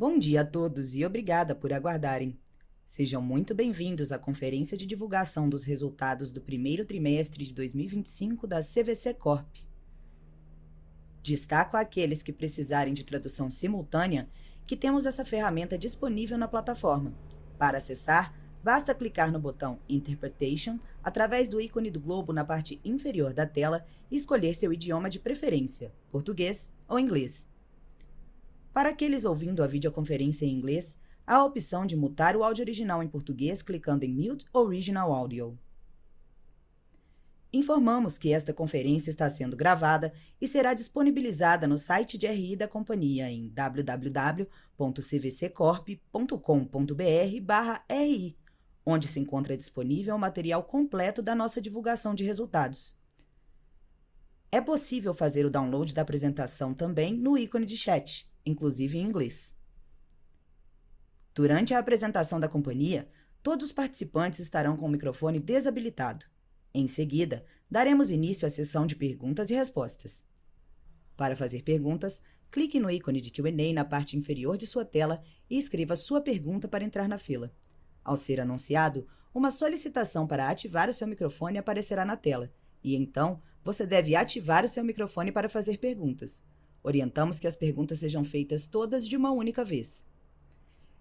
Bom dia a todos e obrigada por aguardarem. Sejam muito bem-vindos à conferência de divulgação dos resultados do primeiro trimestre de 2025 da CVC Corp. Destaco àqueles que precisarem de tradução simultânea que temos essa ferramenta disponível na plataforma. Para acessar, basta clicar no botão Interpretation através do ícone do globo na parte inferior da tela e escolher seu idioma de preferência, português ou inglês. Para aqueles ouvindo a videoconferência em inglês, há a opção de mutar o áudio original em português clicando em Mute Original Audio. Informamos que esta conferência está sendo gravada e será disponibilizada no site de RI da companhia em www.cvccorp.com.br/ri, onde se encontra disponível o material completo da nossa divulgação de resultados. É possível fazer o download da apresentação também no ícone de chat, inclusive em inglês. Durante a apresentação da companhia, todos os participantes estarão com o microfone desabilitado. Em seguida, daremos início à sessão de perguntas e respostas. Para fazer perguntas, clique no ícone de Q&A na parte inferior de sua tela e escreva sua pergunta para entrar na fila. Ao ser anunciado, uma solicitação para ativar o seu microfone aparecerá na tela, e então você deve ativar o seu microfone para fazer perguntas. Orientamos que as perguntas sejam feitas todas de uma única vez.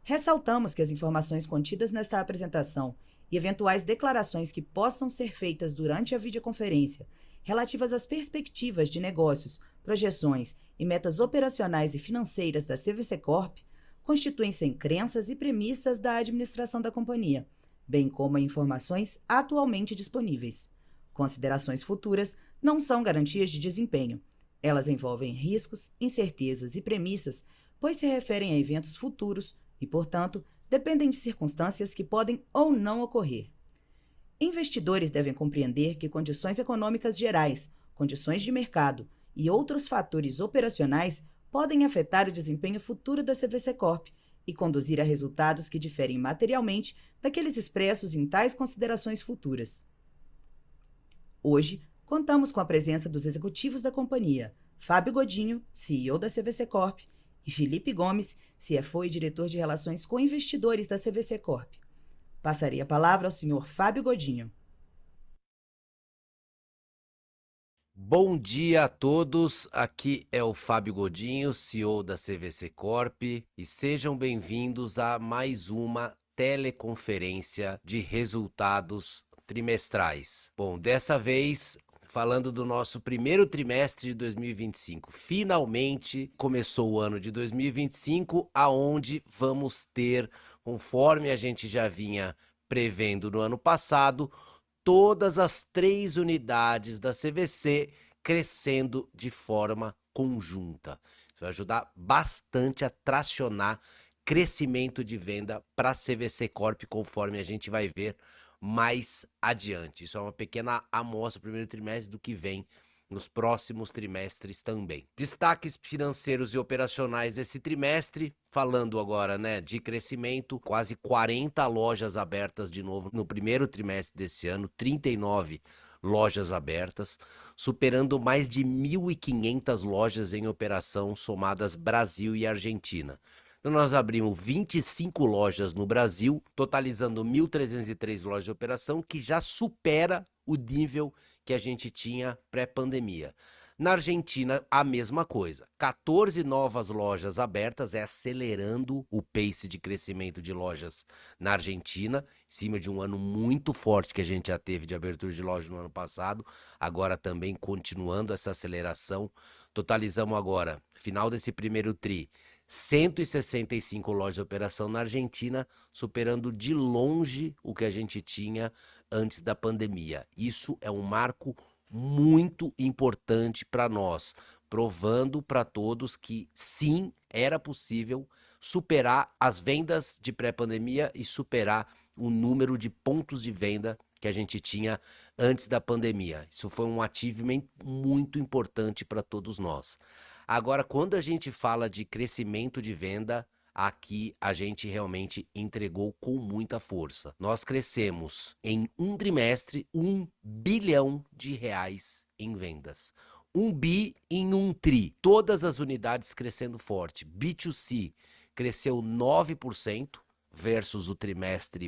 Ressaltamos que as informações contidas nesta apresentação e eventuais declarações que possam ser feitas durante a videoconferência relativas às perspectivas de negócios, projeções e metas operacionais e financeiras da CVC Corp constituem-se em crenças e premissas da administração da companhia, bem como em informações atualmente disponíveis. Considerações futuras não são garantias de desempenho. Elas envolvem riscos, incertezas e premissas, pois se referem a eventos futuros e, portanto, dependem de circunstâncias que podem ou não ocorrer. Investidores devem compreender que condições econômicas gerais, condições de mercado e outros fatores operacionais podem afetar o desempenho futuro da CVC Corp e conduzir a resultados que diferem materialmente daqueles expressos em tais considerações futuras. Hoje, contamos com a presença dos executivos da companhia, Fábio Godinho, CEO da CVC Corp, e Felipe Gomes, CFO e diretor de Relações com Investidores da CVC Corp. Passarei a palavra ao senhor Fábio Godinho. Bom dia a todos, aqui é o Fábio Godinho, CEO da CVC Corp, e sejam bem-vindos a mais uma teleconferência de resultados trimestrais. Bom, dessa vez falando do nosso primeiro trimestre de 2025. Finalmente começou o ano de 2025, aonde vamos ter, conforme a gente já vinha prevendo no ano passado, todas as 3 unidades da CVC crescendo de forma conjunta. Isso vai ajudar bastante a tracionar crescimento de venda para a CVC Corp, conforme a gente vai ver mais adiante. Isso é uma pequena amostra do primeiro trimestre do que vem nos próximos trimestres também. Destaques financeiros e operacionais desse trimestre, falando agora, de crescimento, quase 40 lojas abertas de novo no primeiro trimestre desse ano, 39 lojas abertas, superando mais de 1.500 lojas em operação somadas Brasil e Argentina. Então, nós abrimos 25 lojas no Brasil, totalizando 1.303 lojas de operação, que já supera o nível que a gente tinha pré-pandemia. Na Argentina, a mesma coisa. 14 novas lojas abertas, acelerando o pace de crescimento de lojas na Argentina, em cima de um ano muito forte que a gente já teve de abertura de lojas no ano passado, agora também continuando essa aceleração. Totalizamos agora, final desse primeiro tri, 165 lojas de operação na Argentina, superando de longe o que a gente tinha antes da pandemia. Isso é um marco muito importante para nós, provando para todos que sim, era possível superar as vendas de pré-pandemia e superar o número de pontos de venda que a gente tinha antes da pandemia. Isso foi um achievement muito importante para todos nós. Agora, quando a gente fala de crescimento de venda, aqui a gente realmente entregou com muita força. Nós crescemos em um trimestre R$ 1 bilhão em vendas. 1 bi em um tri. Todas as unidades crescendo forte. B2C, cresceu 9% versus o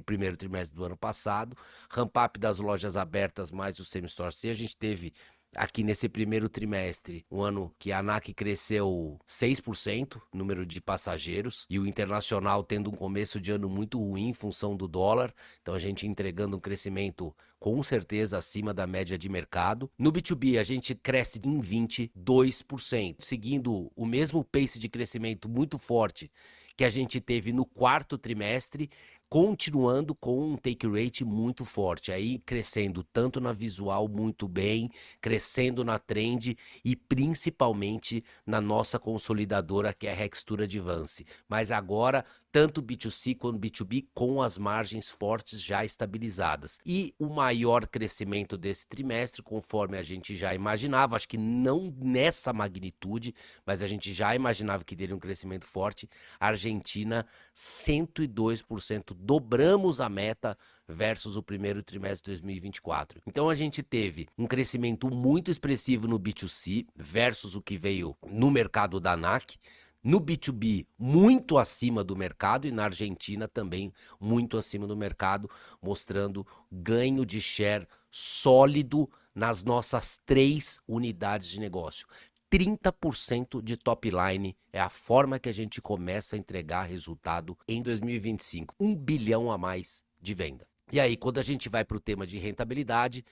primeiro trimestre do ano passado. Ramp-up das lojas abertas mais o same-store sale, a gente teve aqui nesse primeiro trimestre, um ano que a ANAC cresceu 6%, número de passageiros, e o internacional tendo um começo de ano muito ruim em função do dólar, então a gente entregando um crescimento com certeza acima da média de mercado. No B2B a gente cresce em 22%, seguindo o mesmo pace de crescimento muito forte que a gente teve no quarto trimestre, continuando com um take rate muito forte, aí crescendo tanto na visual muito bem, crescendo na trend e principalmente na nossa consolidadora que é a Rextura Advance. Mas agora, tanto B2C quanto B2B com as margens fortes já estabilizadas. E o maior crescimento desse trimestre, conforme a gente já imaginava, acho que não nessa magnitude, mas a gente já imaginava que teria um crescimento forte, a Argentina 102%, dobramos a meta versus o primeiro trimestre de 2024. Então a gente teve um crescimento muito expressivo no B2C versus o que veio no mercado da ANAC, no B2B muito acima do mercado e na Argentina também muito acima do mercado, mostrando ganho de share sólido nas nossas 3 unidades de negócio. 30% de top line é a forma que a gente começa a entregar resultado em 2025. 1 bilhão a mais de venda. E aí, quando a gente vai para o tema de rentabilidade,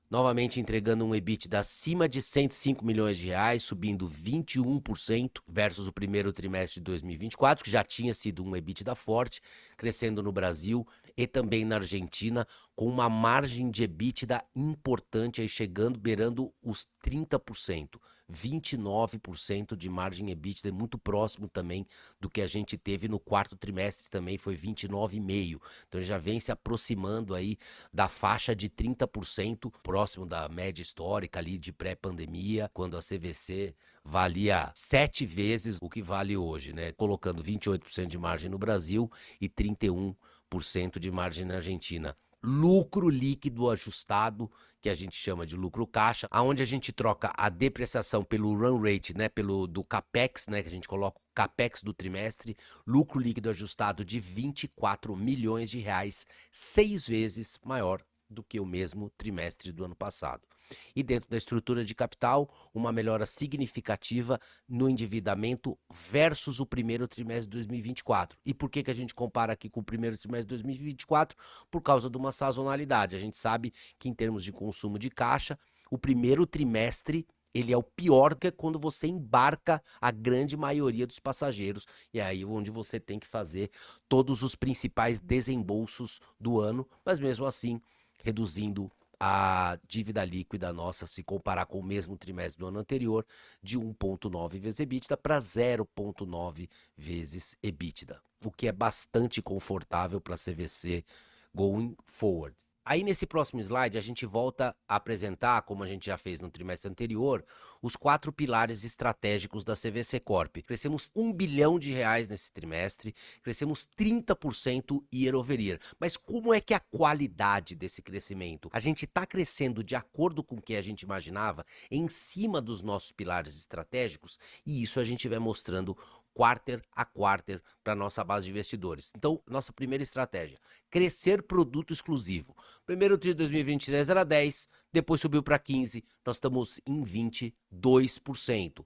novamente entregando um EBITDA acima de 105 milhões de reais, subindo 21% versus o primeiro trimestre de 2024, que já tinha sido um EBITDA forte, crescendo no Brasil e também na Argentina, com uma margem de EBITDA importante, aí chegando, beirando os 30%. 29% de margem EBITDA, muito próximo também do que a gente teve no quarto trimestre, também foi 29,5%. Então já vem se aproximando aí da faixa de 30%, próximo da média histórica ali de pré-pandemia, quando a CVC valia 7 vezes o que vale hoje, né? Colocando 28% de margem no Brasil e 31% de margem na Argentina. Lucro líquido ajustado, que a gente chama de lucro caixa, aonde a gente troca a depreciação pelo run rate, né, do capex, né, que a gente coloca o capex do trimestre, lucro líquido ajustado de 24 milhões de reais, 6 vezes maior do que o mesmo trimestre do ano passado. E dentro da estrutura de capital, uma melhora significativa no endividamento versus o primeiro trimestre de 2024. E por que a gente compara aqui com o primeiro trimestre de 2024? Por causa de uma sazonalidade. A gente sabe que em termos de consumo de caixa, o primeiro trimestre ele é o pior que é quando você embarca a grande maioria dos passageiros. E é aí onde você tem que fazer todos os principais desembolsos do ano, mas mesmo assim reduzindo a dívida líquida nossa, se comparar com o mesmo trimestre do ano anterior, de 1,9 vezes EBITDA para 0,9 vezes EBITDA, o que é bastante confortável para a CVC going forward. Aí nesse próximo slide a gente volta a apresentar, como a gente já fez no trimestre anterior, os 4 pilares estratégicos da CVC Corp. Crescemos 1 bilhão de reais nesse trimestre, crescemos 30% year over year. Mas como é que é a qualidade desse crescimento? A gente está crescendo de acordo com o que a gente imaginava, em cima dos nossos pilares estratégicos, e isso a gente vai mostrando quarter a quarter para nossa base de investidores. Então, nossa primeira estratégia, crescer produto exclusivo. Primeiro tri de 2023 era 10, depois subiu para 15, nós estamos em 22%.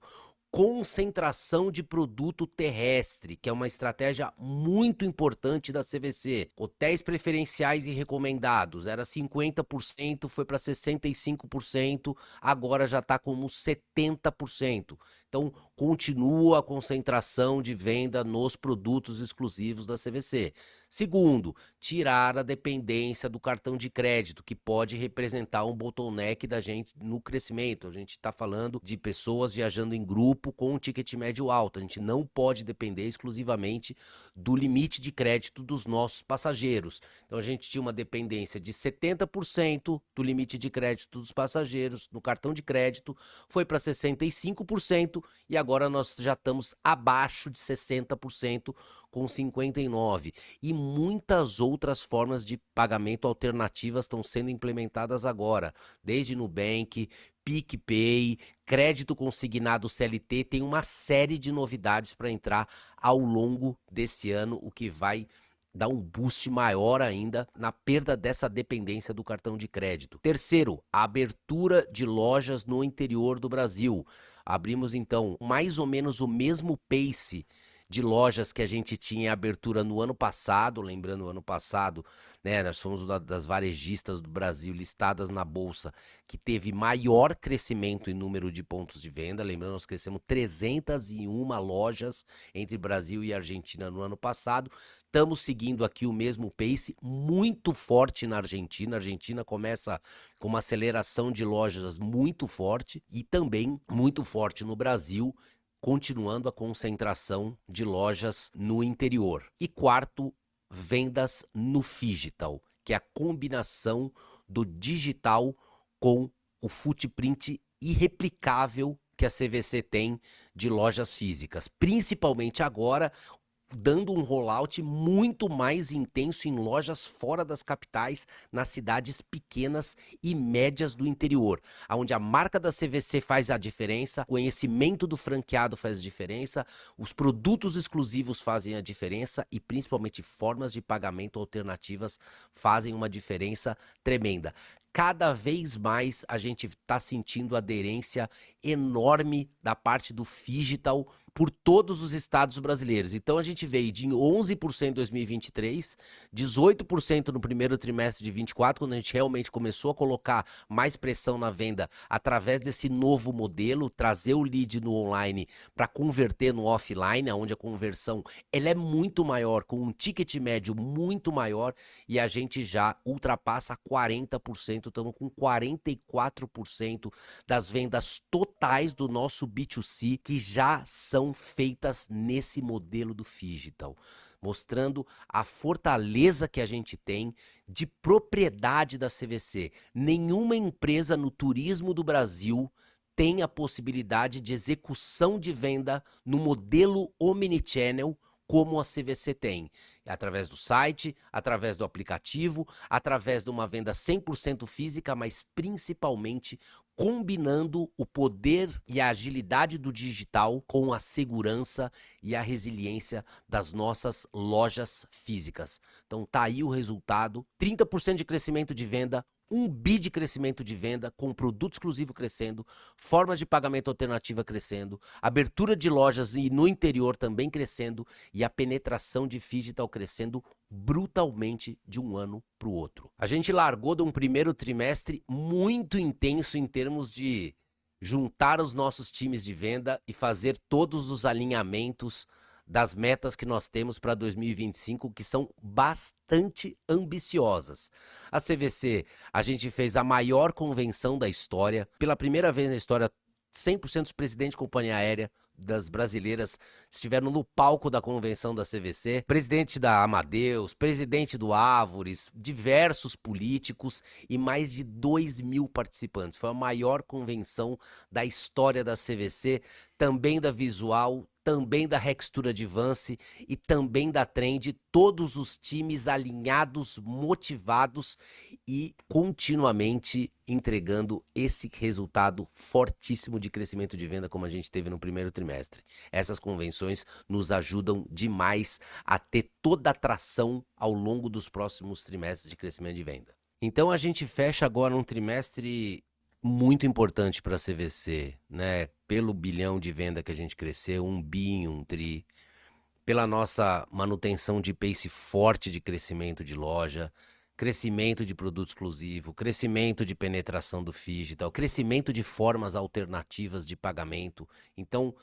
Concentração de produto terrestre, que é uma estratégia muito importante da CVC. Hotéis preferenciais e recomendados, era 50%, foi para 65%, agora já está como 70%. Então, continua a concentração de venda nos produtos exclusivos da CVC. Segundo, tirar a dependência do cartão de crédito, que pode representar um bottleneck da gente no crescimento. A gente está falando de pessoas viajando em grupo com um ticket médio alto. A gente não pode depender exclusivamente do limite de crédito dos nossos passageiros. Então a gente tinha uma dependência de 70% do limite de crédito dos passageiros no cartão de crédito, foi para 65% e agora nós já estamos abaixo de 60%, com 59%. E muitas outras formas de pagamento alternativas estão sendo implementadas agora, desde Nubank, PicPay, crédito consignado CLT, tem uma série de novidades para entrar ao longo desse ano, o que vai dar um boost maior ainda na perda dessa dependência do cartão de crédito. Terceiro, a abertura de lojas no interior do Brasil. Abrimos então mais ou menos o mesmo pace de lojas que a gente tinha em abertura no ano passado. Lembrando, o ano passado, né, nós fomos uma das varejistas do Brasil listadas na Bolsa que teve maior crescimento em número de pontos de venda. Lembrando, nós crescemos 301 lojas entre Brasil e Argentina no ano passado. Estamos seguindo aqui o mesmo pace, muito forte na Argentina. A Argentina começa com uma aceleração de lojas muito forte e também muito forte no Brasil, continuando a concentração de lojas no interior. E quarto, vendas no phygital, que é a combinação do digital com o footprint irreplicável que a CVC tem de lojas físicas, principalmente agora, dando um rollout muito mais intenso em lojas fora das capitais, nas cidades pequenas e médias do interior, onde a marca da CVC faz a diferença, o conhecimento do franqueado faz a diferença, os produtos exclusivos fazem a diferença e principalmente formas de pagamento alternativas fazem uma diferença tremenda. Cada vez mais a gente está sentindo aderência enorme da parte do phygital por todos os estados brasileiros. Então a gente veio de 11% em 2023, 18% no primeiro trimestre de 24, quando a gente realmente começou a colocar mais pressão na venda através desse novo modelo, trazer o lead no online para converter no offline, onde a conversão ela é muito maior, com um ticket médio muito maior, e a gente já ultrapassa 40%, estamos com 44% das vendas totais do nosso B2C que já são feitas nesse modelo do phygital, mostrando a fortaleza que a gente tem de propriedade da CVC. Nenhuma empresa no turismo do Brasil tem a possibilidade de execução de venda no modelo omnichannel como a CVC tem, através do site, através do aplicativo, através de uma venda 100% física, mas principalmente combinando o poder e a agilidade do digital com a segurança e a resiliência das nossas lojas físicas. Então tá aí o resultado, 30% de crescimento de venda, 1 bi de crescimento de venda, com produto exclusivo crescendo, formas de pagamento alternativa crescendo, abertura de lojas e no interior também crescendo e a penetração de phygital crescendo brutalmente de um ano para o outro. A gente largou de um primeiro trimestre muito intenso em termos de juntar os nossos times de venda e fazer todos os alinhamentos das metas que nós temos para 2025, que são bastante ambiciosas. A CVC, a gente fez a maior convenção da história, pela primeira vez na história, 100% dos presidentes de companhia aérea das brasileiras estiveram no palco da convenção da CVC, presidente da Amadeus, presidente do Ávores, diversos políticos e mais de 2.000 participantes. Foi a maior convenção da história da CVC, também da Visual, também da Rextura Advance e também da Trend, todos os times alinhados, motivados e continuamente entregando esse resultado fortíssimo de crescimento de venda como a gente teve no primeiro trimestre. Essas convenções nos ajudam demais a ter toda a tração ao longo dos próximos trimestres de crescimento de venda. Então a gente fecha agora um trimestre muito importante para a CVC, né? Pelo bilhão de venda que a gente cresceu, 1 bi em um tri, pela nossa manutenção de pace forte de crescimento de loja, crescimento de produto exclusivo, crescimento de penetração do phygital, crescimento de formas alternativas de pagamento. Então,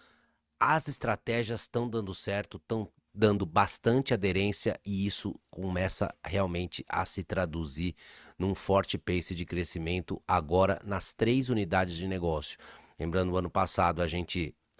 as estratégias estão dando certo, estão dando bastante aderência e isso começa realmente a se traduzir num forte pace de crescimento agora nas 3 unidades de negócio. Lembrando, o ano passado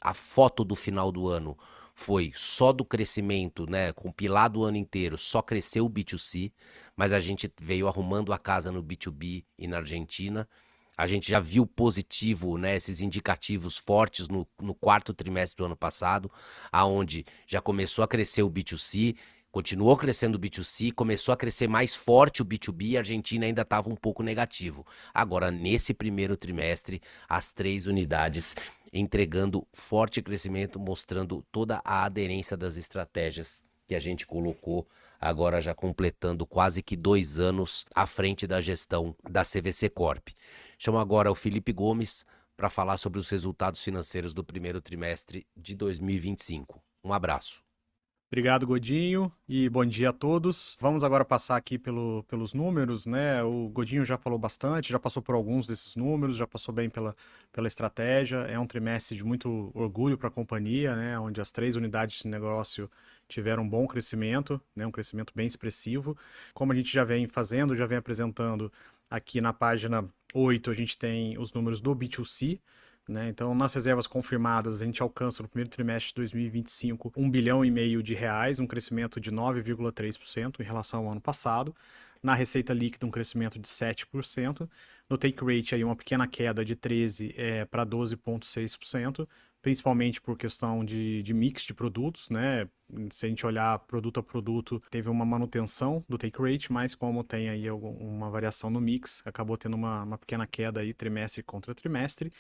a foto do final do ano foi só do crescimento, né, compilado o ano inteiro, só cresceu o B2C, mas a gente veio arrumando a casa no B2B e na Argentina. A gente já viu positivo, né, esses indicativos fortes no quarto trimestre do ano passado, aonde já começou a crescer o B2C, Continuou crescendo o B2C, começou a crescer mais forte o B2B e a Argentina ainda estava um pouco negativo. Agora, nesse primeiro trimestre, as 3 unidades entregando forte crescimento, mostrando toda a aderência das estratégias que a gente colocou, agora já completando quase que 2 anos à frente da gestão da CVC Corp. Chamo agora o Felipe Gomes para falar sobre os resultados financeiros do primeiro trimestre de 2025. Um abraço. Obrigado, Godinho, e bom dia a todos. Vamos agora passar aqui pelos números, né? O Godinho já falou bastante, já passou por alguns desses números, já passou bem pela estratégia. É um trimestre de muito orgulho para a companhia, né? Onde as 3 unidades de negócio tiveram um bom crescimento, né? Um crescimento bem expressivo. Como a gente já vem fazendo, já vem apresentando aqui na página 8, a gente tem os números do B2C, né? Então, nas reservas confirmadas, a gente alcança no primeiro trimestre de 2025 1,5 bilhão de reais, um crescimento de 9,3% em relação ao ano passado. Na receita líquida, um crescimento de 7%. No take rate, aí, uma pequena queda de 13% para 12,6%, principalmente por questão de mix de produtos, né? Se a gente olhar produto a produto, teve uma manutenção do take rate, mas como tem aí uma variação no mix, acabou tendo uma pequena queda aí trimestre contra trimestre.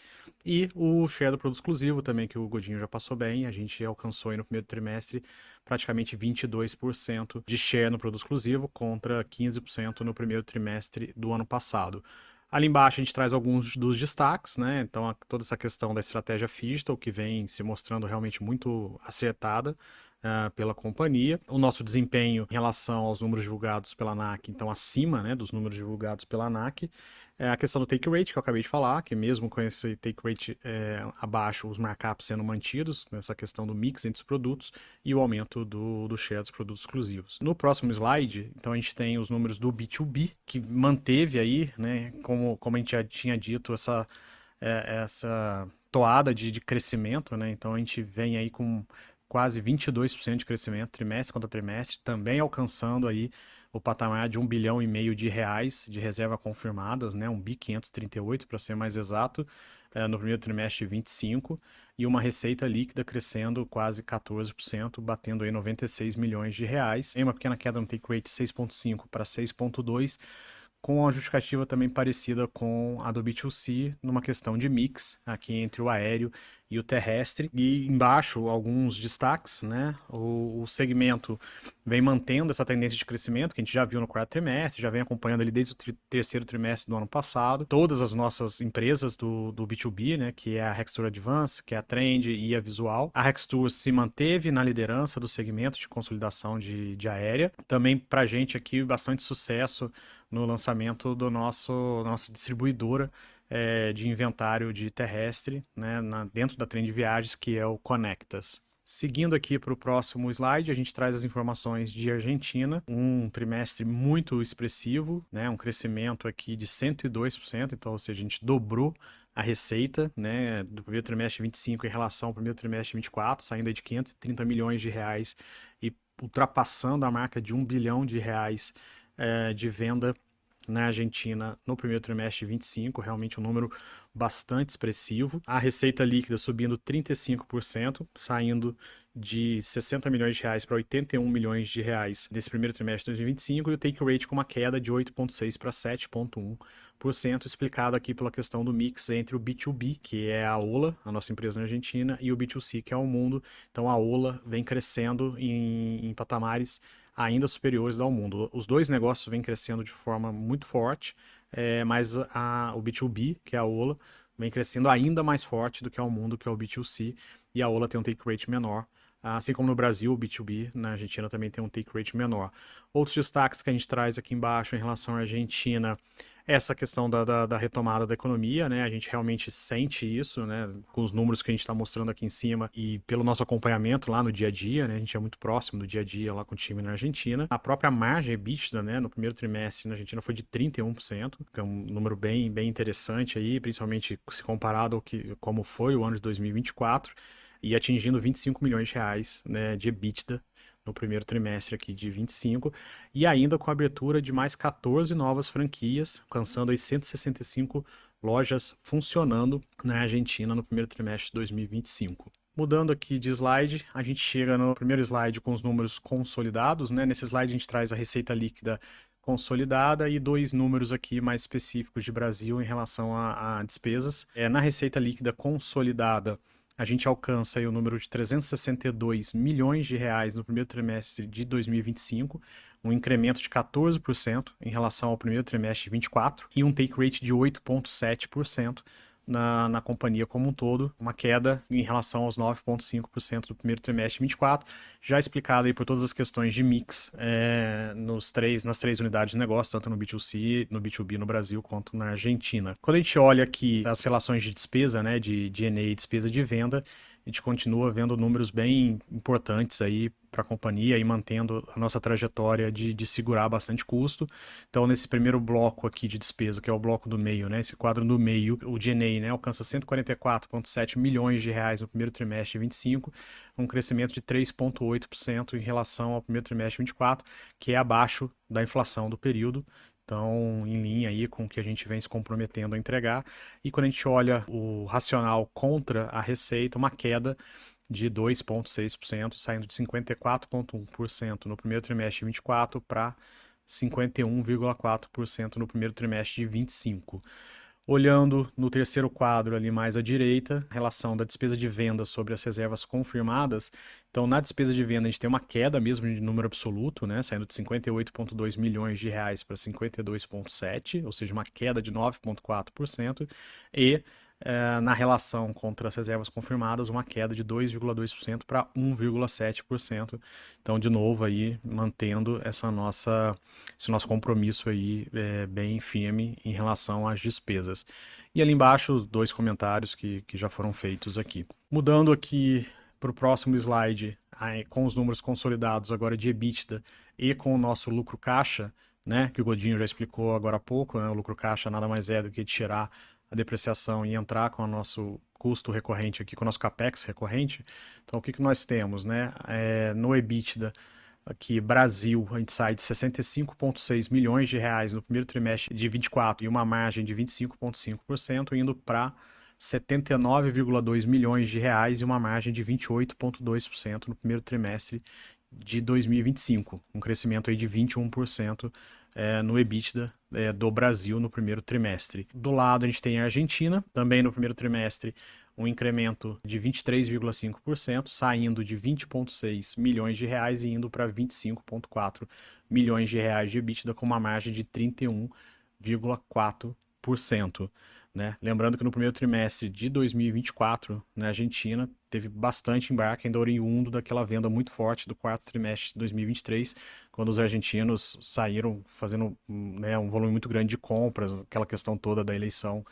E o share do produto exclusivo também, que o Godinho já passou bem, a gente alcançou aí no primeiro trimestre praticamente 22% de share no produto exclusivo contra 15% no primeiro trimestre do ano passado. Ali embaixo a gente traz alguns dos destaques, né? Então, toda essa questão da estratégia Phygital, que vem se mostrando realmente muito acertada pela companhia. O nosso desempenho em relação aos números divulgados pela ANAC, então acima, né, dos números divulgados pela ANAC. A questão do take rate, que eu acabei de falar, que mesmo com esse take rate abaixo, os markups sendo mantidos, essa questão do mix entre os produtos e o aumento do share dos produtos exclusivos. No próximo slide, então a gente tem os números do B2B, que manteve aí, né, como a gente já tinha dito, essa toada de crescimento, né? Então a gente vem aí com quase 22% de crescimento trimestre contra trimestre, também alcançando aí o patamar de 1,5 bilhão de reais de reserva confirmadas, né? 1.538 para ser mais exato, no primeiro trimestre de 25, e uma receita líquida crescendo quase 14%, batendo aí 96 milhões de reais. Tem uma pequena queda no take rate de 6,5 para 6,2, com uma justificativa também parecida com a do B2C, numa questão de mix aqui entre o aéreo e o terrestre. E embaixo, alguns destaques, né? O segmento vem mantendo essa tendência de crescimento, que a gente já viu no quarto trimestre, já vem acompanhando ali desde o terceiro trimestre do ano passado. Todas as nossas empresas do B2B, né? Que é a Rextur Advance, que é a Trend e a Visual. A Rextur se manteve na liderança do segmento de consolidação de aérea. Também pra gente aqui, bastante sucesso no lançamento do nossa distribuidora de inventário de terrestre, né, dentro da Trend Viagens, que é o Conectas. Seguindo aqui para o próximo slide, a gente traz as informações de Argentina, um trimestre muito expressivo, né, um crescimento aqui de 102%, então, ou seja, a gente dobrou a receita, né, do primeiro trimestre de 25 em relação ao primeiro trimestre de 24, saindo aí de 530 milhões de reais e ultrapassando a marca de 1 bilhão de reais de venda na Argentina no primeiro trimestre de 25, realmente um número bastante expressivo. A receita líquida subindo 35%, saindo de 60 milhões de reais para 81 milhões de reais nesse primeiro trimestre de 2025, e o take rate com uma queda de 8,6 para 7,1%, explicado aqui pela questão do mix entre o B2B, que é a Ola, a nossa empresa na Argentina, e o B2C, que é o Mundo. Então a Ola vem crescendo em patamares ainda superiores ao Mundo. Os dois negócios vêm crescendo de forma muito forte, mas o B2B, que é a Ola, vem crescendo ainda mais forte do que o Mundo, que é o B2C, e a Ola tem um take rate menor. Assim como no Brasil, o B2B, na Argentina também tem um take rate menor. Outros destaques que a gente traz aqui embaixo em relação à Argentina, essa questão da retomada da economia, né? A gente realmente sente isso, né? Com os números que a gente está mostrando aqui em cima e pelo nosso acompanhamento lá no dia a dia, né? A gente é muito próximo do dia a dia lá com o time na Argentina. A própria margem EBITDA, né? No primeiro trimestre na Argentina foi de 31%, que é um número bem interessante aí, principalmente se comparado ao como foi o ano de 2024, e atingindo 25 milhões de reais, né, de EBITDA no primeiro trimestre aqui de 25, e ainda com a abertura de mais 14 novas franquias, alcançando aí 165 lojas funcionando na Argentina no primeiro trimestre de 2025. Mudando aqui de slide, a gente chega no primeiro slide com os números consolidados, né? Nesse slide a gente traz a receita líquida consolidada e 2 números aqui mais específicos de Brasil em relação a despesas. Na receita líquida consolidada, a gente alcança aí o número de 362 milhões de reais no primeiro trimestre de 2025, um incremento de 14% em relação ao primeiro trimestre de 24 e um take rate de 8,7%. Na companhia como um todo, uma queda em relação aos 9,5% do primeiro trimestre de 24, já explicado aí por todas as questões de mix nas três unidades de negócio, tanto no B2C, no B2B no Brasil, quanto na Argentina. Quando a gente olha aqui as relações de despesa, né, de G&A e despesa de venda, a gente continua vendo números bem importantes aí para a companhia e mantendo a nossa trajetória de segurar bastante custo. Então, nesse primeiro bloco aqui de despesa, que é o bloco do meio, né, esse quadro do meio, o G&A, né, alcança 144,7 milhões de reais no primeiro trimestre de 25, um crescimento de 3,8% em relação ao primeiro trimestre de 24, que é abaixo da inflação do período. Então, em linha aí com o que a gente vem se comprometendo a entregar. E quando a gente olha o racional contra a receita, uma queda de 2,6%, saindo de 54,1% no primeiro trimestre de 24 para 51,4% no primeiro trimestre de 25. Olhando no terceiro quadro ali mais à direita, a relação da despesa de venda sobre as reservas confirmadas. Então, na despesa de venda, a gente tem uma queda mesmo de número absoluto, né? Saindo de 58,2 milhões de reais para 52,7, ou seja, uma queda de 9,4%. E na relação contra as reservas confirmadas, uma queda de 2,2% para 1,7%. Então, de novo, aí mantendo esse nosso compromisso aí bem firme em relação às despesas. E ali embaixo, 2 comentários que já foram feitos aqui. Mudando aqui para o próximo slide, aí, com os números consolidados agora de EBITDA e com o nosso lucro caixa, né, que o Godinho já explicou agora há pouco, né, o lucro caixa nada mais é do que tirar a depreciação e entrar com o nosso custo recorrente aqui, com o nosso CAPEX recorrente. Então, o que nós temos, né? No EBITDA, aqui, Brasil, a gente sai de 65,6 milhões de reais no primeiro trimestre de 24 e uma margem de 25,5%, indo para 79,2 milhões de reais e uma margem de 28,2% no primeiro trimestre de 2025, um crescimento aí de 21% no EBITDA do Brasil no primeiro trimestre. Do lado a gente tem a Argentina, também no primeiro trimestre um incremento de 23,5%, saindo de 20,6 milhões de reais e indo para 25,4 milhões de reais de EBITDA com uma margem de 31,4%. Né? Lembrando que no primeiro trimestre de 2024, na Argentina, teve bastante embarque ainda oriundo daquela venda muito forte do quarto trimestre de 2023, quando os argentinos saíram fazendo um volume muito grande de compras, aquela questão toda da eleição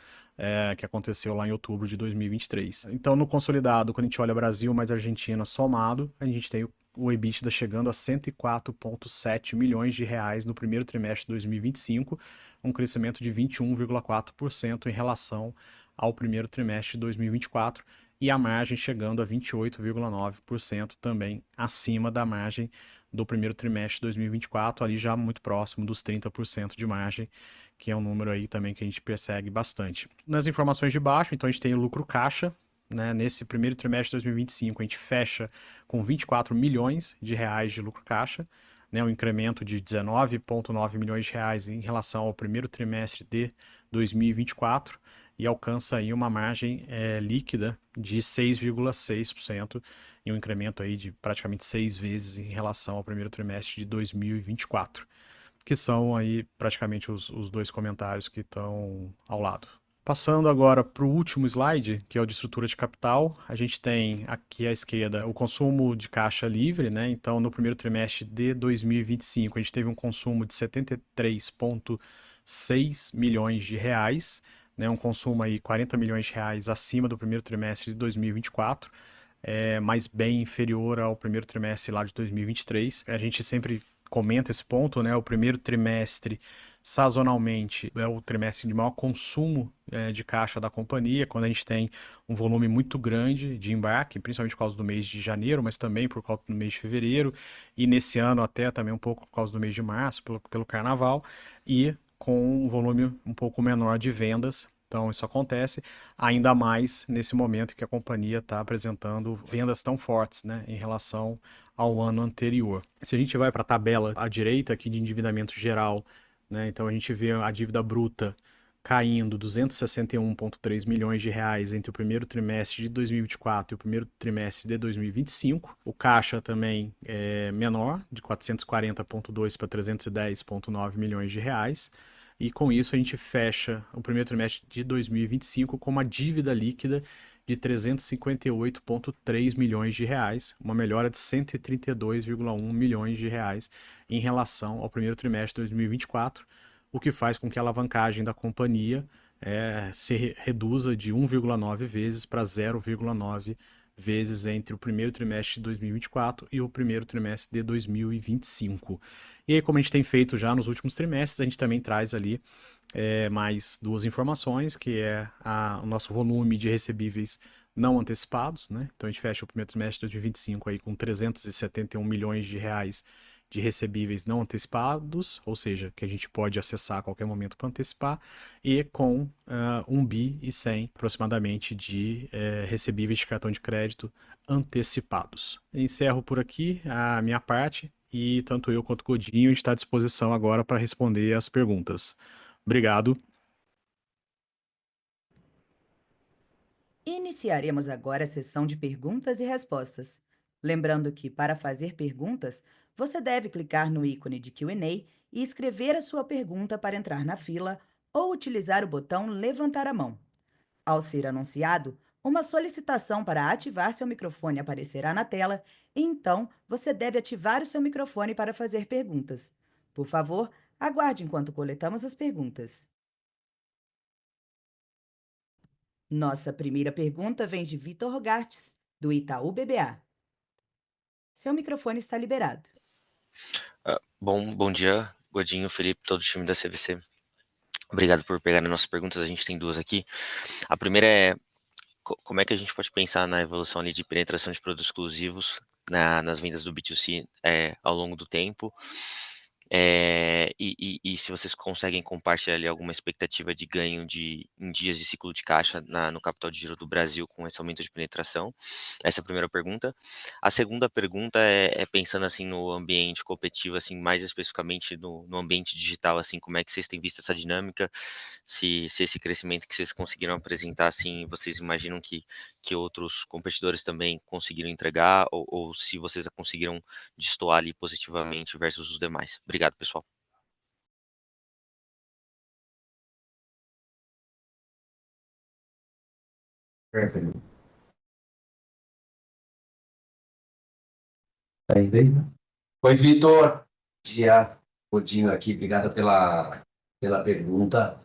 que aconteceu lá em outubro de 2023. Então, no consolidado, quando a gente olha Brasil mais Argentina somado, a gente tem o EBITDA chegando a 104,7 milhões de reais no primeiro trimestre de 2025, um crescimento de 21,4% em relação ao primeiro trimestre de 2024, e a margem chegando a 28,9%, também acima da margem do primeiro trimestre de 2024, ali já muito próximo dos 30% de margem, que é um número aí também que a gente persegue bastante. Nas informações de baixo, então a gente tem o lucro caixa, né? Nesse primeiro trimestre de 2025 a gente fecha com 24 milhões de reais de lucro caixa, né? Um incremento de 19,9 milhões de reais em relação ao primeiro trimestre de 2024 e alcança aí uma margem líquida de 6,6% e um incremento aí de praticamente 6 vezes em relação ao primeiro trimestre de 2024, que são aí praticamente os 2 comentários que estão ao lado. Passando agora para o último slide, que é o de estrutura de capital, a gente tem aqui à esquerda o consumo de caixa livre, né? Então, no primeiro trimestre de 2025, a gente teve um consumo de 73,6 milhões de reais, né? Um consumo aí 40 milhões de reais acima do primeiro trimestre de 2024, mas bem inferior ao primeiro trimestre lá de 2023. A gente sempre comenta esse ponto, né? O primeiro trimestre, sazonalmente, é o trimestre de maior consumo de caixa da companhia, quando a gente tem um volume muito grande de embarque, principalmente por causa do mês de janeiro, mas também por causa do mês de fevereiro, e nesse ano até também um pouco por causa do mês de março, pelo carnaval, e com um volume um pouco menor de vendas Então, isso acontece ainda mais nesse momento que a companhia está apresentando vendas tão fortes, né, em relação ao ano anterior. Se a gente vai para a tabela à direita aqui de endividamento geral, né, então a gente vê a dívida bruta caindo 261,3 milhões de reais entre o primeiro trimestre de 2024 e o primeiro trimestre de 2025. O caixa também é menor, de 440,2 para 310,9 milhões de reais. E com isso a gente fecha o primeiro trimestre de 2025 com uma dívida líquida de 358,3 milhões de reais, uma melhora de 132,1 milhões de reais em relação ao primeiro trimestre de 2024, o que faz com que a alavancagem da companhia se reduza de 1,9 vezes para 0,9 vezes entre o primeiro trimestre de 2024 e o primeiro trimestre de 2025. E aí, como a gente tem feito já nos últimos trimestres, a gente também traz ali mais duas informações, que é o nosso volume de recebíveis não antecipados, né? Então a gente fecha o primeiro trimestre de 2025 aí com 371 milhões de reais de recebíveis não antecipados, ou seja, que a gente pode acessar a qualquer momento para antecipar, e com 1 bi e 100 aproximadamente de recebíveis de cartão de crédito antecipados. Encerro por aqui a minha parte e tanto eu quanto o Godinho está à disposição agora para responder as perguntas. Obrigado. Iniciaremos agora a sessão de perguntas e respostas. Lembrando que, para fazer perguntas, você deve clicar no ícone de Q&A e escrever a sua pergunta para entrar na fila ou utilizar o botão Levantar a mão. Ao ser anunciado, uma solicitação para ativar seu microfone aparecerá na tela e então você deve ativar o seu microfone para fazer perguntas. Por favor, aguarde enquanto coletamos as perguntas. Nossa primeira pergunta vem de Vitor Rogartes, do Itaú BBA. Seu microfone está liberado. Bom dia, Godinho, Felipe, todo o time da CVC. Obrigado por pegarem nossas perguntas, a gente tem duas aqui. A primeira é, como é que a gente pode pensar na evolução ali de penetração de produtos exclusivos nas vendas do B2C ao longo do tempo? E se vocês conseguem compartilhar ali alguma expectativa de ganho em dias de ciclo de caixa no capital de giro do Brasil com esse aumento de penetração? Essa é a primeira pergunta. A segunda pergunta é pensando assim no ambiente competitivo, assim, mais especificamente no ambiente digital, assim, como é que vocês têm visto essa dinâmica? Se esse crescimento que vocês conseguiram apresentar, assim, vocês imaginam que outros competidores também conseguiram entregar, ou se vocês conseguiram destoar ali positivamente versus os demais? Obrigado, pessoal. Perfeito. Tá indo aí? Oi, Vitor. Bom dia, Godinho aqui. Obrigado pela pergunta.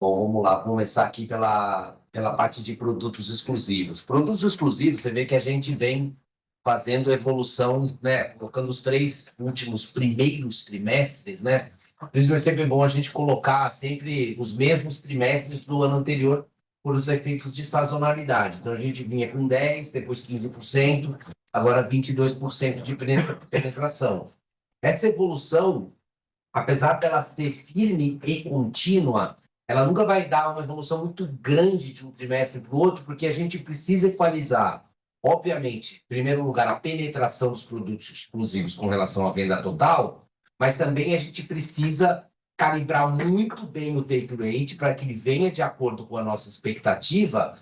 Bom, vamos lá, começar aqui pela parte de produtos exclusivos. Produtos exclusivos, você vê que a gente vem fazendo evolução, né? Colocando os 3 últimos primeiros trimestres, né? Por isso vai sempre bom a gente colocar sempre os mesmos trimestres do ano anterior por os efeitos de sazonalidade. Então a gente vinha com 10, depois 15%, agora 22% de penetração. Essa evolução, apesar dela ser firme e contínua, ela nunca vai dar uma evolução muito grande de um trimestre para o outro, porque a gente precisa equalizar, obviamente, em primeiro lugar, a penetração dos produtos exclusivos com relação à venda total, mas também a gente precisa calibrar muito bem o take rate para que ele venha de acordo com a nossa expectativa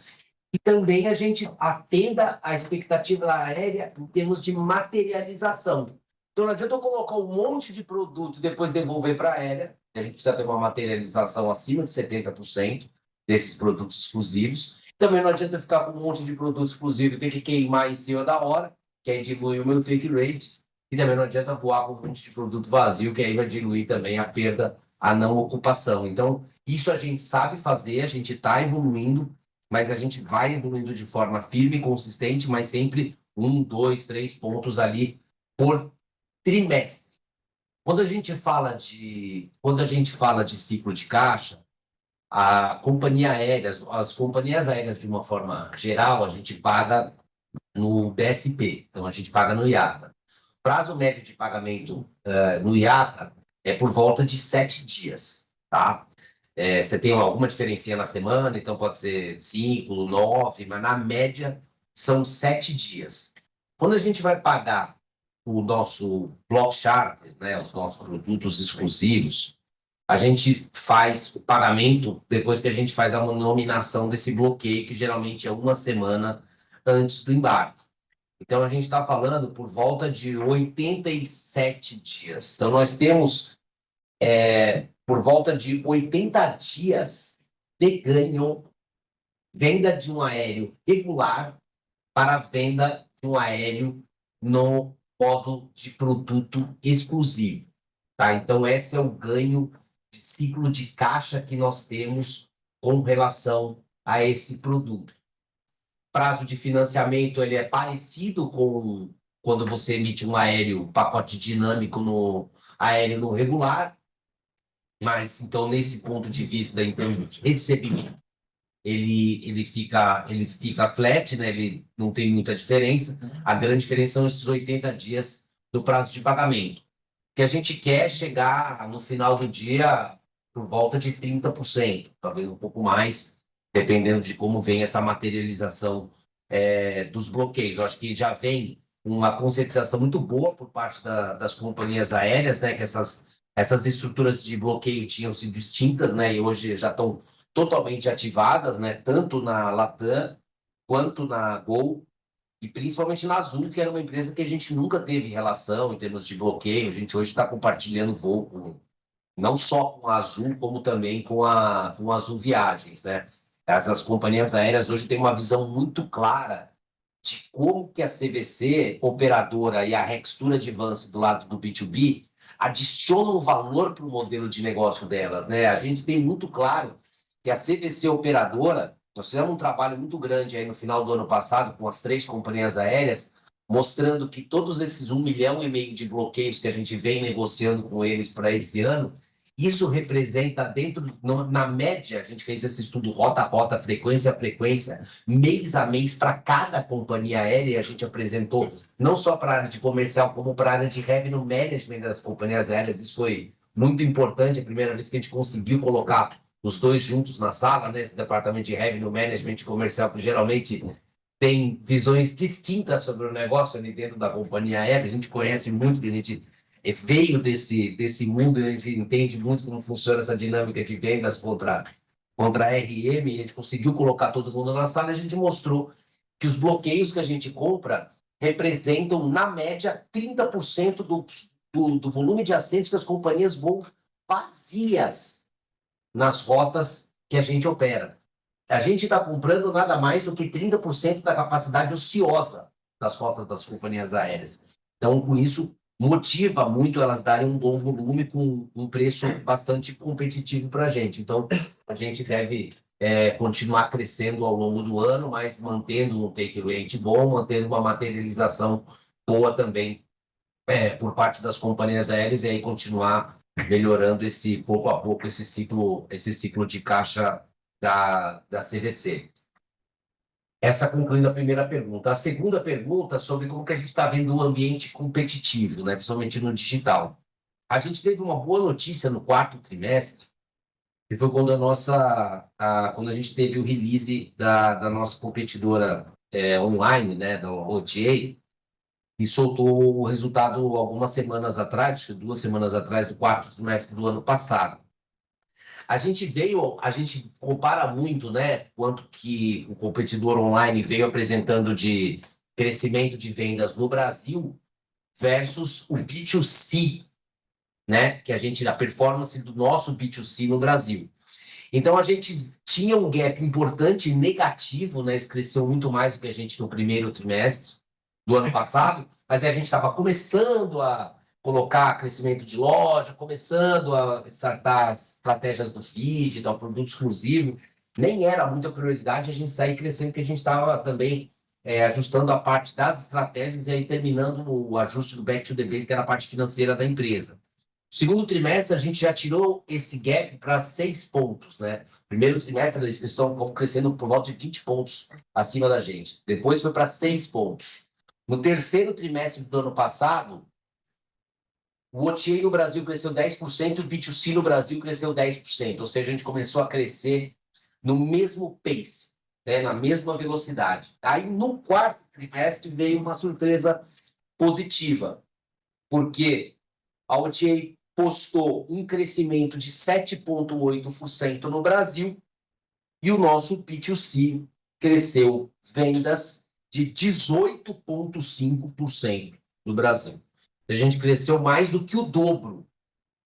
e também a gente atenda a expectativa da aérea em termos de materialização. Então, não adianta eu colocar um monte de produto e depois devolver para a aérea. A gente precisa ter uma materialização acima de 70% desses produtos exclusivos. Também não adianta ficar com um monte de produto exclusivo e ter que queimar em cima da hora, que aí dilui o meu take rate. E também não adianta voar com um monte de produto vazio, que aí vai diluir também a perda, a não ocupação. Então, isso a gente sabe fazer, a gente está evoluindo, mas a gente vai evoluindo de forma firme e consistente, mas sempre 1, 2, 3 pontos ali por trimestre. Quando a gente fala de ciclo de caixa, as companhias aéreas, de uma forma geral, a gente paga no BSP, então a gente paga no IATA. Prazo médio de pagamento no IATA é por volta de 7 dias, tá? Você tem alguma diferencinha na semana, então pode ser 5, 9, mas na média são 7 dias. Quando a gente vai pagar o nosso block charter, né, os nossos produtos exclusivos, a gente faz o pagamento depois que a gente faz a nominação desse bloqueio, que geralmente é uma semana antes do embarque. Então, a gente está falando por volta de 87 dias. Então, nós temos por volta de 80 dias de ganho, venda de um aéreo regular para venda de um aéreo no modo de produto exclusivo. Tá? Então, esse é o ganho de ciclo de caixa que nós temos com relação a esse produto. Prazo de financiamento ele é parecido com quando você emite um aéreo, pacote dinâmico no aéreo no regular, mas então nesse ponto de vista, em termos de recebimento, ele fica flat, né? Ele não tem muita diferença. A grande diferença são esses 80 dias do prazo de pagamento. Que a gente quer chegar no final do dia por volta de 30%, talvez um pouco mais, dependendo de como vem essa materialização dos bloqueios. Eu acho que já vem uma conscientização muito boa por parte das companhias aéreas, né? Que essas estruturas de bloqueio tinham sido extintas, né? E hoje já estão totalmente ativadas, né? Tanto na Latam quanto na Gol. E principalmente na Azul, que era uma empresa que a gente nunca teve relação em termos de bloqueio. A gente hoje está compartilhando voo não só com a Azul, como também com a Azul Viagens, né? Essas companhias aéreas hoje têm uma visão muito clara de como que a CVC, operadora, e a Rextura Advance do lado do B2B adicionam valor para o modelo de negócio delas, né? A gente tem muito claro que a CVC operadora, nós fizemos um trabalho muito grande aí no final do ano passado com as 3 companhias aéreas, mostrando que todos esses 1,5 milhão de bloqueios que a gente vem negociando com eles para esse ano, isso representa na média, a gente fez esse estudo rota a rota, frequência a frequência, mês a mês para cada companhia aérea, e a gente apresentou não só para a área de comercial, como para a área de revenue management das companhias aéreas. Isso foi muito importante, a primeira vez que a gente conseguiu colocar os dois juntos na sala, né? Esse departamento de revenue management e comercial, que geralmente tem visões distintas sobre o negócio ali dentro da companhia aérea. A gente conhece muito, que a gente veio desse mundo, a gente entende muito como funciona essa dinâmica de vendas contra RM, e a gente conseguiu colocar todo mundo na sala, e a gente mostrou que os bloqueios que a gente compra representam, na média, 30% do volume de assentos que as companhias voam vazias nas rotas que a gente opera. A gente está comprando nada mais do que 30% da capacidade ociosa das rotas das companhias aéreas. Então, com isso, motiva muito elas darem um bom volume com um preço bastante competitivo para a gente. Então, a gente deve continuar crescendo ao longo do ano, mas mantendo um take rate bom, mantendo uma materialização boa também por parte das companhias aéreas, e aí continuar melhorando pouco a pouco esse ciclo de caixa da CVC. Essa concluindo a primeira pergunta. A segunda pergunta sobre como que a gente está vendo o ambiente competitivo, né, principalmente no digital. A gente teve uma boa notícia no 4º trimestre, que foi quando quando a gente teve o release da nossa competidora online, né, da OTA, e soltou o resultado algumas semanas atrás, 2 semanas atrás, do 4º trimestre do ano passado. A gente compara muito, né, quanto que o competidor online veio apresentando de crescimento de vendas no Brasil versus o B2C, né, a performance do nosso B2C no Brasil. Então, a gente tinha um gap importante negativo, né, eles cresceu muito mais do que a gente no 1º trimestre do ano passado, mas a gente estava começando a colocar crescimento de loja, começando a startar estratégias do digital, produto exclusivo. Nem era muita prioridade a gente sair crescendo, porque a gente estava também ajustando a parte das estratégias e aí terminando o ajuste do back to the base, que era a parte financeira da empresa. No 2º trimestre, a gente já tirou esse gap para 6 pontos, né? No 1º trimestre, eles estão crescendo por volta de 20 pontos acima da gente. Depois foi para 6 pontos. No 3º trimestre do ano passado, O OTA no Brasil cresceu 10%, o B2C no Brasil cresceu 10%. Ou seja, a gente começou a crescer no mesmo pace, né, na mesma velocidade. Aí, no quarto trimestre, veio uma surpresa positiva, porque a OTA postou um crescimento de 7,8% no Brasil e o nosso B2C cresceu vendas de 18,5% no Brasil. A gente cresceu mais do que o dobro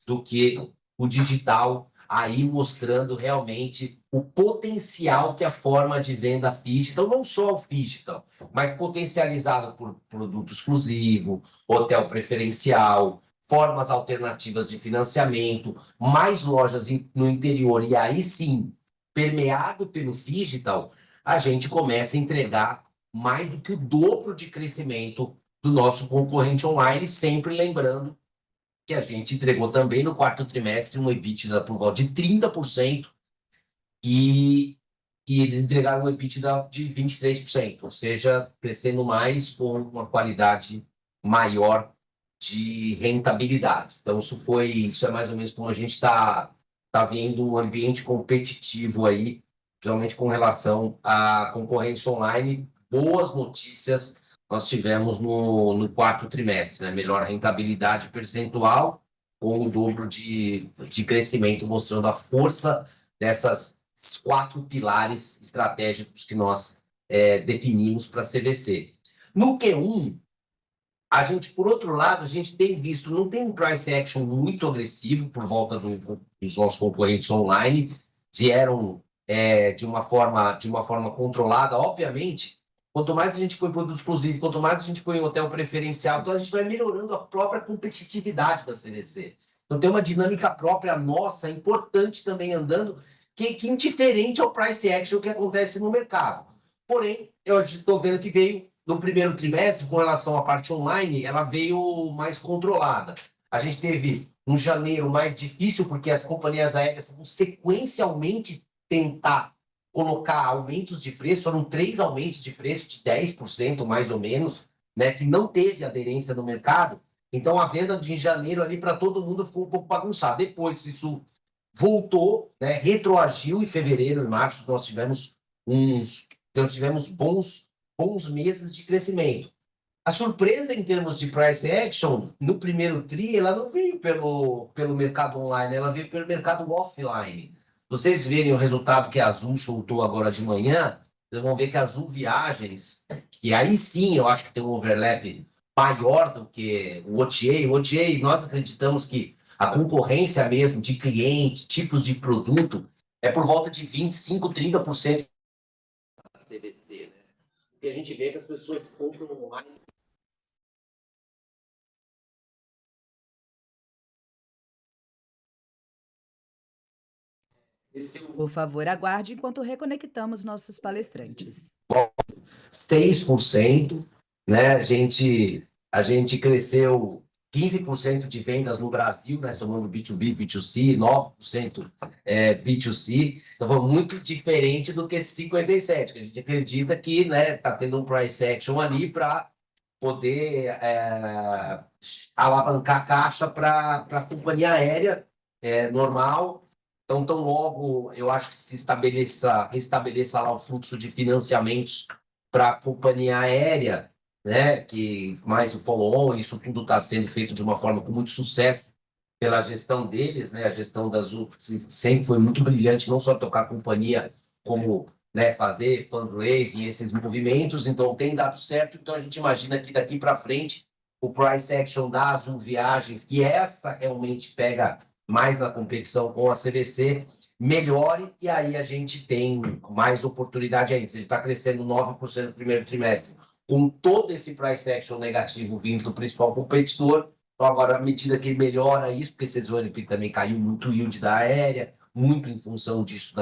do que o digital, aí mostrando realmente o potencial que a forma de venda digital, não só o digital, mas potencializado por produto exclusivo, hotel preferencial, formas alternativas de financiamento, mais lojas no interior, e aí sim, permeado pelo digital, a gente começa a entregar mais do que o dobro de crescimento do nosso concorrente online, sempre lembrando que a gente entregou também no quarto trimestre um EBITDA por volta de 30% e eles entregaram um EBITDA de 23%, ou seja, crescendo mais com uma qualidade maior de rentabilidade. Então, isso é mais ou menos como a gente está vendo um ambiente competitivo aí, principalmente com relação à concorrência online. Boas notícias nós tivemos no quarto trimestre, né? Melhor rentabilidade percentual, com o dobro de crescimento, mostrando a força dessas 4 pilares estratégicos que nós definimos para a CVC. No Q1, a gente, por outro lado, a gente tem visto, não tem um price action muito agressivo por volta dos nossos concorrentes online, vieram de uma forma controlada, obviamente. Quanto mais a gente põe produto exclusivo, quanto mais a gente põe hotel preferencial, então a gente vai melhorando a própria competitividade da CVC. Então tem uma dinâmica própria nossa, importante também andando, que é indiferente ao price action que acontece no mercado. Porém, eu estou vendo que veio no primeiro trimestre, com relação à parte online, ela veio mais controlada. A gente teve um janeiro mais difícil, porque as companhias aéreas vão sequencialmente tentar colocar aumentos de preço, foram 3 aumentos de preço de 10%, mais ou menos, né, que não teve aderência no mercado. Então, a venda de janeiro ali para todo mundo ficou um pouco bagunçada. Depois, isso voltou, né, retroagiu em fevereiro e março, nós tivemos bons meses de crescimento. A surpresa em termos de price action, no primeiro TRI, ela não veio pelo mercado online, ela veio pelo mercado offline. Vocês verem o resultado que a Azul soltou agora de manhã, vocês vão ver que a Azul Viagens, que aí sim eu acho que tem um overlap maior do que o OTA. O OTA, nós acreditamos que a concorrência mesmo de cliente, tipos de produto, é por volta de 25%, 30% da CVC, né? E a gente vê que as pessoas compram online. Por favor, aguarde enquanto reconectamos nossos palestrantes. 6%, né? A gente cresceu 15% de vendas no Brasil, né? Somando B2B, B2C, 9% B2C. Então, foi muito diferente do que esse 57%, que a gente acredita que, né, tá tendo um price action ali para poder alavancar caixa para a companhia aérea normal. Então, tão logo, eu acho que se restabeleça lá o fluxo de financiamentos para a companhia aérea, né, que mais o follow-on, isso tudo está sendo feito de uma forma com muito sucesso pela gestão deles, né? A gestão da Azul sempre foi muito brilhante, não só tocar a companhia, como, né, fazer fundraising, esses movimentos, então tem dado certo. Então a gente imagina que daqui para frente o price action da Azul Viagens, que essa realmente pega mais na competição com a CVC, melhore, e aí a gente tem mais oportunidade ainda. Se ele está crescendo 9% no primeiro trimestre, com todo esse price action negativo vindo do principal competidor, então agora, à medida que ele melhora isso, porque vocês viram que também caiu muito o yield da aérea, muito em função disso,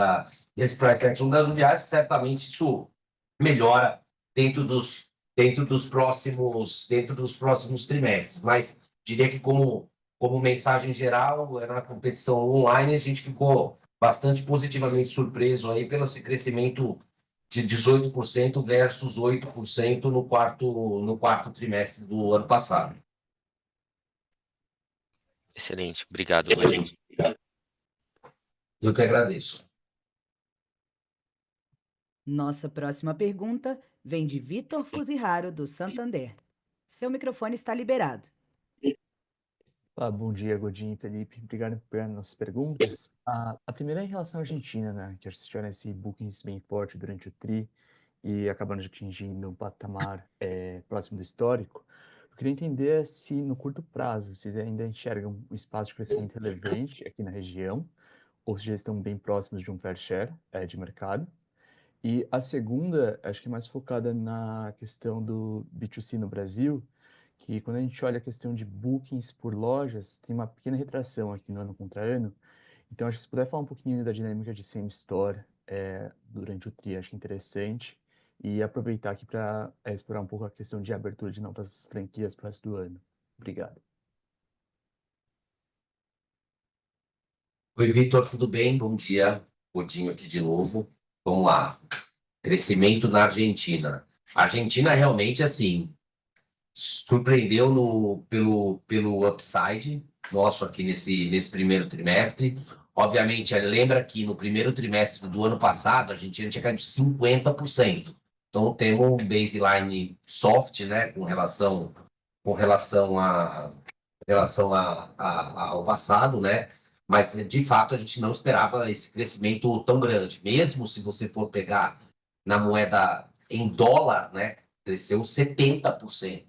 desse price action das viagens, certamente isso melhora dentro dos próximos trimestres. Mas diria que como mensagem geral, na competição online, a gente ficou bastante positivamente surpreso aí pelo esse crescimento de 18% versus 8% no quarto trimestre do ano passado. Excelente, obrigado, Godinho. Eu que agradeço. Nossa próxima pergunta vem de Vitor Fuziharo, do Santander. Seu microfone está liberado. Bom dia, Godinho e Felipe. Obrigado por pegar nossas perguntas. A primeira é em relação à Argentina, né? Que assistiram esse bookings bem forte durante o TRI e acabando atingindo um patamar próximo do histórico. Eu queria entender se no curto prazo vocês ainda enxergam um espaço de crescimento relevante aqui na região, ou se já estão bem próximos de um fair share de mercado. E a segunda, acho que é mais focada na questão do B2C no Brasil, que quando a gente olha a questão de bookings por lojas, tem uma pequena retração aqui no ano contra ano. Então, acho que se puder falar um pouquinho da dinâmica de same store durante o TRI, acho que é interessante. E aproveitar aqui para explorar um pouco a questão de abertura de novas franquias para o resto do ano. Obrigado. Oi, Vitor, tudo bem? Bom dia. Godinho aqui de novo. Vamos lá. Crescimento na Argentina. A Argentina realmente, assim, surpreendeu pelo upside nosso aqui nesse primeiro trimestre. Obviamente, lembra que no primeiro trimestre do ano passado, a Argentina tinha caído 50%. Então, temos um baseline soft, né, ao passado, né? Mas, de fato, a gente não esperava esse crescimento tão grande. Mesmo se você for pegar na moeda em dólar, né? Cresceu 70%.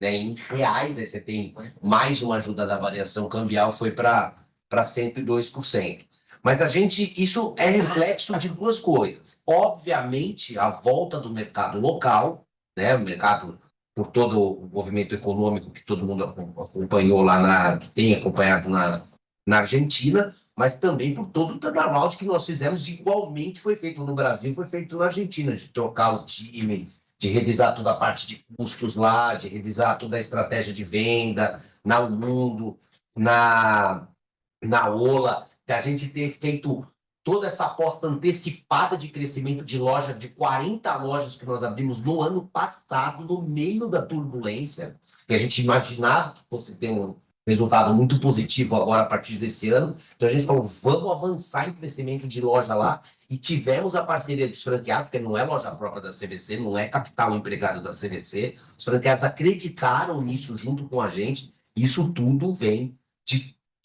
Né? Em reais, né? Você tem mais uma ajuda da variação cambial, foi para 102%. Mas isso é reflexo de duas coisas. Obviamente, a volta do mercado local, né? O mercado por todo o movimento econômico que todo mundo acompanhou que tem acompanhado na Argentina, mas também por todo o turnaround que nós fizemos, igualmente foi feito no Brasil, foi feito na Argentina, de trocar o time, de revisar toda a parte de custos lá, de revisar toda a estratégia de venda, na Mundo, na Ola, da gente ter feito toda essa aposta antecipada de crescimento de loja, de 40 lojas que nós abrimos no ano passado, no meio da turbulência, que a gente imaginava que fosse ter um resultado muito positivo agora a partir desse ano. Então a gente falou, vamos avançar em crescimento de loja lá, e tivemos a parceria dos franqueados, porque não é loja própria da CVC, não é capital empregado da CVC, os franqueados acreditaram nisso junto com a gente, isso tudo vem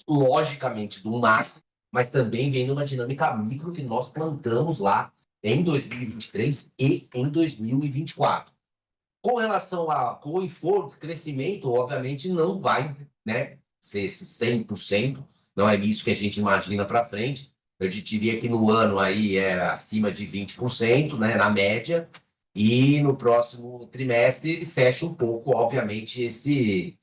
logicamente do macro, mas também vem numa dinâmica micro que nós plantamos lá em 2023 e em 2024. Com relação a going forward, crescimento, obviamente, não vai, né, ser esse 100%, não é isso que a gente imagina para frente. Eu diria que no ano aí é acima de 20%, né, na média, e no próximo trimestre ele fecha um pouco, obviamente, esse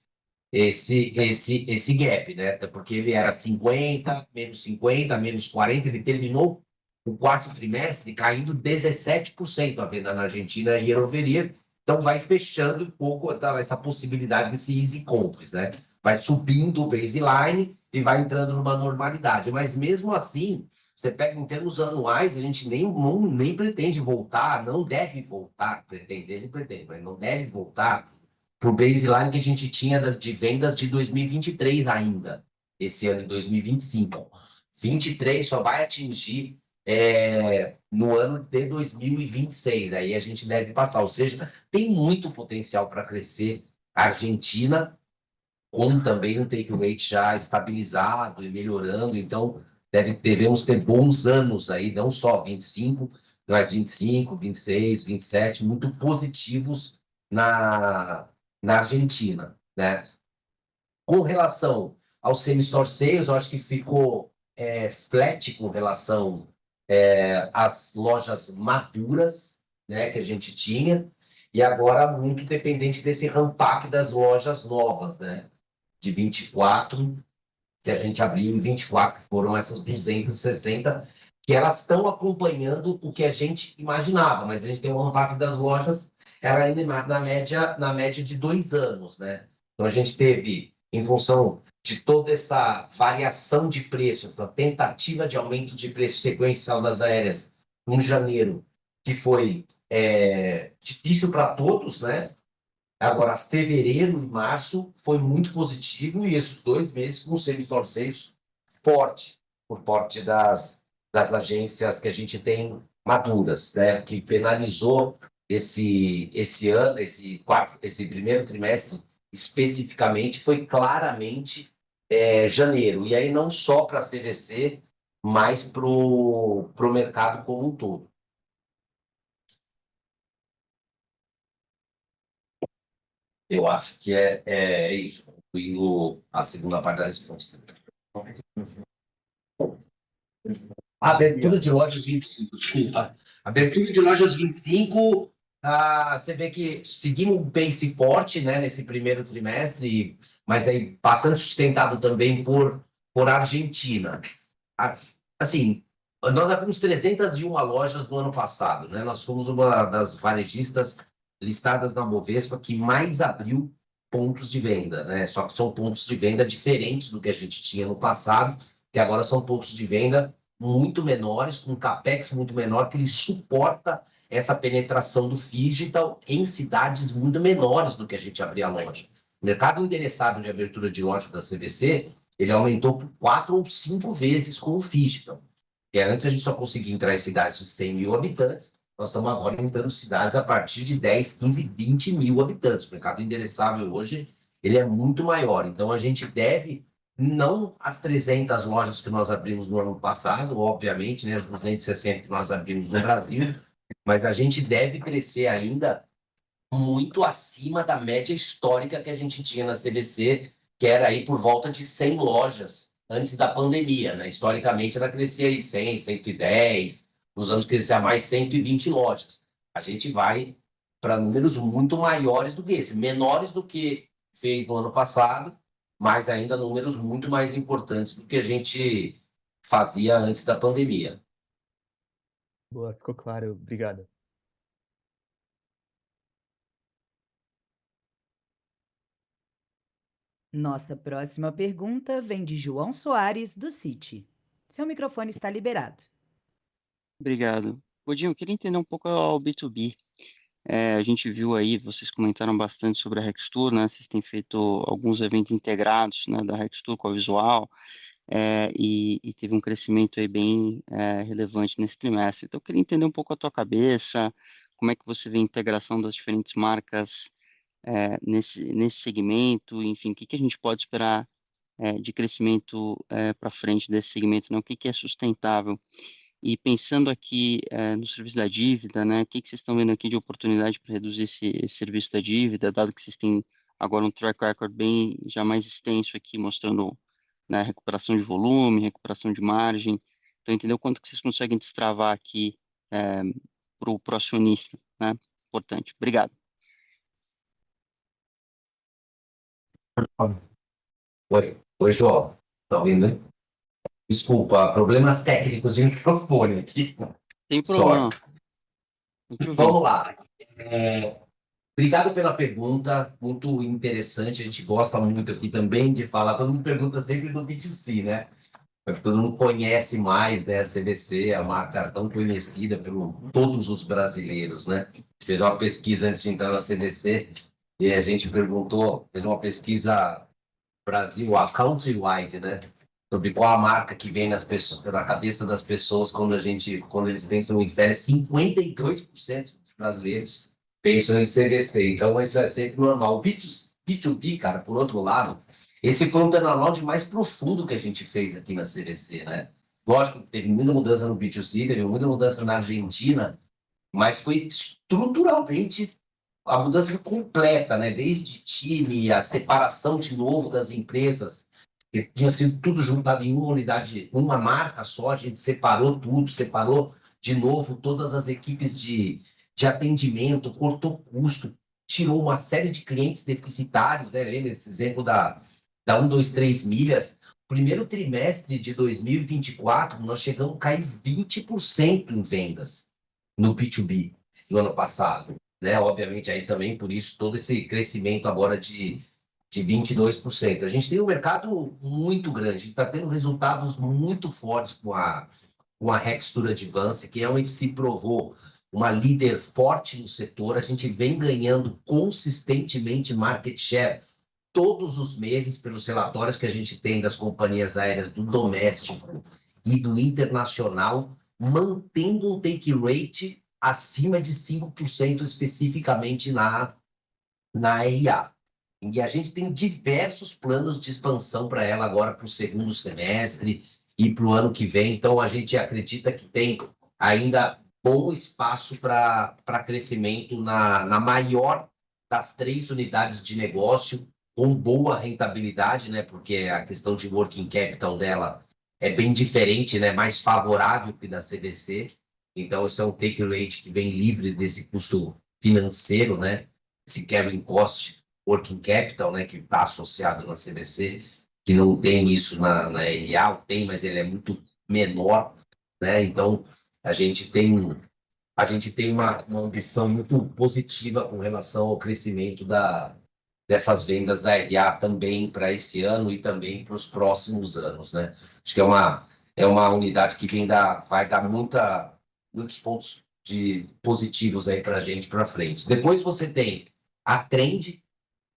gap, né? Até porque ele era 50, menos 40, ele terminou o quarto trimestre caindo 17% a venda na Argentina year over year. Então vai fechando um pouco essa possibilidade desse easy comps, né? Vai subindo o baseline e vai entrando numa normalidade. Mas mesmo assim, você pega em termos anuais, a gente nem pretende voltar, não deve voltar, ele pretende, mas não deve voltar para o baseline que a gente tinha de vendas de 2023 ainda, esse ano de 2025. 23 só vai atingir no ano de 2026, aí a gente deve passar, ou seja, tem muito potencial para crescer a Argentina, com também um take rate já estabilizado e melhorando, então devemos ter bons anos aí, não só 25, mas 25, 26, 27, muito positivos na Argentina, né? Com relação ao same-store sales, eu acho que ficou flat com relação às lojas maduras, né, que a gente tinha, e agora muito dependente desse ramp-up das lojas novas, né? De 24, que a gente abriu em 24, foram essas 260, que elas estão acompanhando o que a gente imaginava, mas a gente tem um ramp-up das lojas, ela ainda na média de 2 anos, né? Então a gente teve, em função de toda essa variação de preço, essa tentativa de aumento de preço sequencial das aéreas em janeiro, que foi difícil para todos, né? Agora, fevereiro e março foi muito positivo e esses 2 meses com same-store sales forte por parte das agências que a gente tem maduras, né? Que penalizou esse ano, esse primeiro trimestre especificamente foi claramente janeiro. E aí não só para a CVC, mas para o mercado como um todo. Eu acho que é isso, concluindo a segunda parte da resposta. Abertura de lojas 25, desculpa. Abertura de lojas 25, você vê que seguimos um pace forte, né, nesse primeiro trimestre, mas aí bastante sustentado também por Argentina. Assim, nós abrimos 301 lojas no ano passado, né? Nós fomos uma das varejistas listadas na Bovespa que mais abriu pontos de venda, né? Só que são pontos de venda diferentes do que a gente tinha no passado, que agora são pontos de venda muito menores, com capex muito menor, que ele suporta essa penetração do digital em cidades muito menores do que a gente abria a loja. O mercado endereçável de abertura de loja da CVC, ele aumentou por 4 ou 5 vezes com o digital. E antes a gente só conseguia entrar em cidades de 100 mil habitantes, nós estamos agora entrando em cidades a partir de 10, 15, 20 mil habitantes. O mercado endereçável hoje, ele é muito maior. Então a gente deve não as 300 lojas que nós abrimos no ano passado, obviamente, né, as 260 que nós abrimos no Brasil, mas a gente deve crescer ainda muito acima da média histórica que a gente tinha na CVC, que era aí por volta de 100 lojas antes da pandemia, né? Historicamente, ela crescia aí 100, 110, nos anos que crescia mais 120 lojas. A gente vai para números muito maiores do que esse, menores do que fez no ano passado, mas ainda números muito mais importantes do que a gente fazia antes da pandemia. Boa, ficou claro. Obrigado. Nossa próxima pergunta vem de João Soares, do Citi. Seu microfone está liberado. Obrigado. Godinho, eu queria entender um pouco ao B2B. A gente viu aí, vocês comentaram bastante sobre a Rextour, né? Vocês têm feito alguns eventos integrados, né, da Rextour com a Visual, e teve um crescimento aí bem relevante nesse trimestre. Então, eu queria entender um pouco a tua cabeça, como é que você vê a integração das diferentes marcas nesse segmento, enfim, o que que a gente pode esperar de crescimento para frente desse segmento, né? O que que é sustentável? E pensando aqui no serviço da dívida, né, o que que vocês estão vendo aqui de oportunidade para reduzir esse serviço da dívida, dado que vocês têm agora um track record bem já mais extenso aqui, mostrando, né, recuperação de volume, recuperação de margem. Então, entender o quanto que vocês conseguem destravar aqui para o acionista, né? Importante. Obrigado. Oi, João. Tá ouvindo, hein? Desculpa, problemas técnicos de microfone aqui. Sem problema. Sorte. Vou te ouvir. Vamos lá. Obrigado pela pergunta, muito interessante. A gente gosta muito aqui também de falar. Todo mundo pergunta sempre do B2C, né? Porque todo mundo conhece mais, né, a CVC, a marca tão conhecida por todos os brasileiros, né? A gente fez uma pesquisa antes de entrar na CVC e a gente perguntou, fez uma pesquisa Brasil, a countrywide, né? Sobre qual a marca que vem na cabeça das pessoas quando eles pensam em férias. 52% dos brasileiros pensam em CVC. Então, isso é sempre normal. O B2B, cara, por outro lado, esse foi um turnaround mais profundo que a gente fez aqui na CVC, né? Lógico, teve muita mudança no B2C, teve muita mudança na Argentina, mas foi estruturalmente a mudança completa, né? Desde time, a separação de novo das empresas, que tinha sido tudo juntado em uma unidade, uma marca só, a gente separou tudo, separou de novo todas as equipes de atendimento, cortou custo, tirou uma série de clientes deficitários, né? Lembra esse exemplo da 123 milhas? Primeiro trimestre de 2024, nós chegamos a cair 20% em vendas no B2B no ano passado, né? Obviamente, aí também, por isso, todo esse crescimento agora de 22%. A gente tem um mercado muito grande, a gente está tendo resultados muito fortes com a Rextura Advance, que realmente se provou uma líder forte no setor, a gente vem ganhando consistentemente market share todos os meses pelos relatórios que a gente tem das companhias aéreas do doméstico e do internacional, mantendo um take rate acima de 5% especificamente na RA. E a gente tem diversos planos de expansão para ela agora para o segundo semestre e para o ano que vem. Então, a gente acredita que tem ainda bom espaço para crescimento na maior das 3 unidades de negócio, com boa rentabilidade, né? Porque a questão de working capital dela é bem diferente, né? Mais favorável que da CVC. Então, isso é um take rate que vem livre desse custo financeiro, né? Esse carrying cost, working capital, né? Que está associado na CVC, que não tem isso na RA, tem, mas ele é muito menor, né? Então, a gente tem uma ambição muito positiva com relação ao crescimento dessas vendas da RA também para esse ano e também para os próximos anos, né? Acho que é uma unidade que vai dar muitos pontos positivos aí para a gente para frente. Depois você tem a Trend,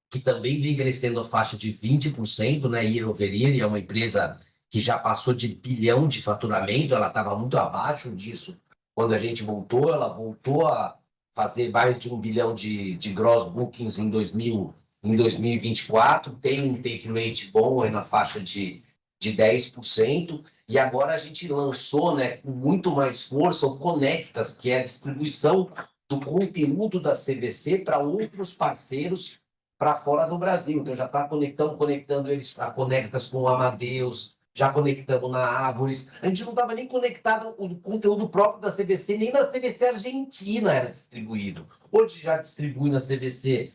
que também vem crescendo a faixa de 20%, né, year over year, e é uma empresa que já passou de bilhão de faturamento, ela estava muito abaixo disso quando a gente voltou, ela voltou a fazer mais de 1 bilhão de gross bookings em 2024, tem um take rate bom aí na faixa de 10%, e agora a gente lançou, né, com muito mais força o Conectas, que é a distribuição do conteúdo da CVC para outros parceiros para fora do Brasil. Então já está conectando eles para Conectas com o Amadeus, já conectamos na Árvores. A gente não estava nem conectado o conteúdo próprio da CVC, nem na CVC Argentina era distribuído. Hoje já distribui na CVC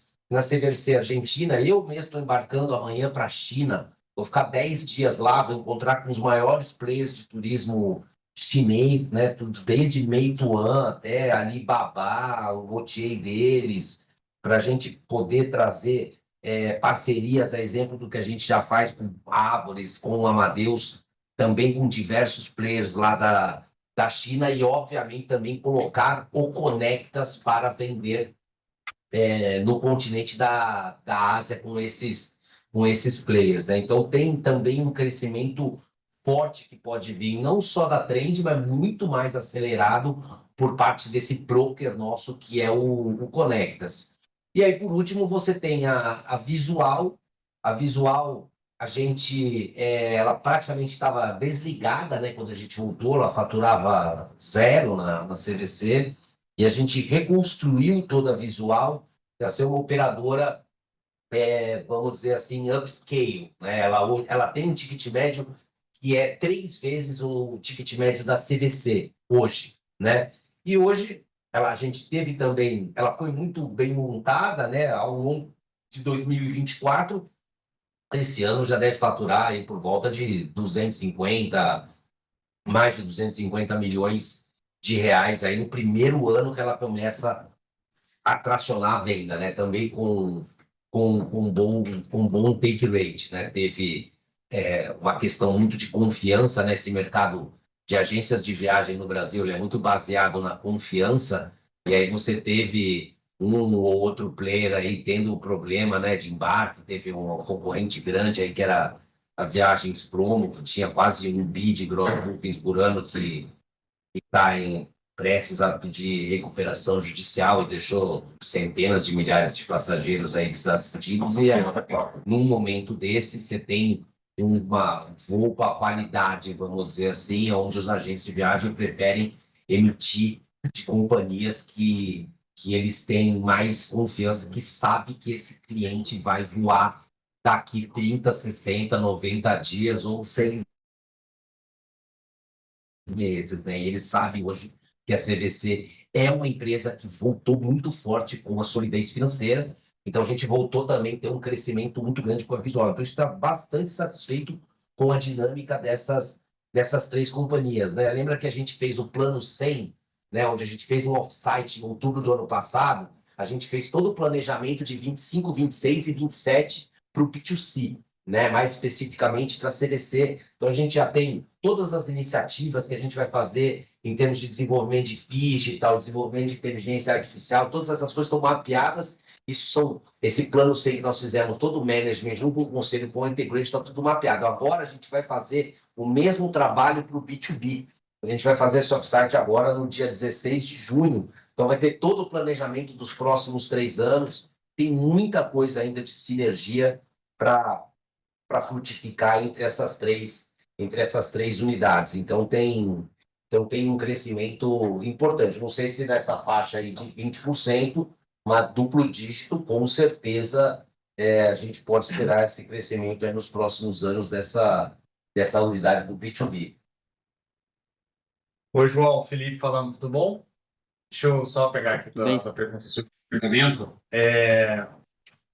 Argentina. Eu mesmo estou embarcando amanhã para a China. Vou ficar 10 dias lá, vou encontrar com os maiores players de turismo chinês, né? Tudo, desde Meituan até Alibaba, o OTA deles, para a gente poder trazer parcerias, a exemplo do que a gente já faz com Árvores, com o Amadeus, também com diversos players lá da China e, obviamente, também colocar o Conectas para vender no continente da Ásia com esses players, né? Então, tem também um crescimento forte que pode vir, não só da Trend, mas muito mais acelerado por parte desse broker nosso, que é o Conectas. E aí, por último, você tem a Visual. A Visual, ela praticamente estava desligada, né? Quando a gente voltou, ela faturava 0 na CVC, e a gente reconstruiu toda a Visual para ser uma operadora, vamos dizer assim, upscale, né? Ela tem um ticket médio que é 3 vezes o ticket médio da CVC hoje, né? E hoje a gente teve também, ela foi muito bem montada, né? Ao longo de 2024, esse ano já deve faturar aí por volta de 250, mais de 250 milhões de reais aí no primeiro ano que ela começa a tracionar a venda, né? Também com bom take rate, né? Teve uma questão muito de confiança nesse mercado de agências de viagem no Brasil, ele é muito baseado na confiança, e aí você teve um ou outro player aí tendo problema, né, de embarque, teve um concorrente grande aí que era a Viagens Promo, que tinha quase 1 bi de gross bookings por ano, que está prestes a pedir recuperação judicial e deixou centenas de milhares de passageiros aí desassistidos. E aí, num momento desse, você tem uma voo com a qualidade, vamos dizer assim, onde os agentes de viagem preferem emitir de companhias que eles têm mais confiança, que sabe que esse cliente vai voar daqui 30, 60, 90 dias ou 6 meses, né? E eles sabem hoje que a CVC é uma empresa que voltou muito forte com a solidez financeira, então a gente voltou também a ter um crescimento muito grande com a Visual. Então a gente está bastante satisfeito com a dinâmica dessas 3 companhias, né? Lembra que a gente fez o Plano 100, né? Onde a gente fez um offsite em outubro do ano passado, a gente fez todo o planejamento de 25, 26 e 27 para o P2C. né, mais especificamente para a CVC. Então, a gente já tem todas as iniciativas que a gente vai fazer em termos de desenvolvimento de digital, desenvolvimento de inteligência artificial, todas essas coisas estão mapeadas. Esse plano C que nós fizemos, todo o management, junto com o conselho, com a Integrate, está tudo mapeado. Agora, a gente vai fazer o mesmo trabalho para o B2B. A gente vai fazer esse offsite agora no dia 16 de junho. Então, vai ter todo o planejamento dos próximos 3 anos. Tem muita coisa ainda de sinergia para frutificar entre essas três unidades. Então tem um crescimento importante. Não sei se nessa faixa aí de 20%, mas duplo dígito, com certeza a gente pode esperar esse crescimento aí nos próximos anos dessa unidade do B2B. Oi, João, Felipe falando, tudo bom? Deixa eu só pegar aqui Tudo bem? a pergunta sobre o treinamento.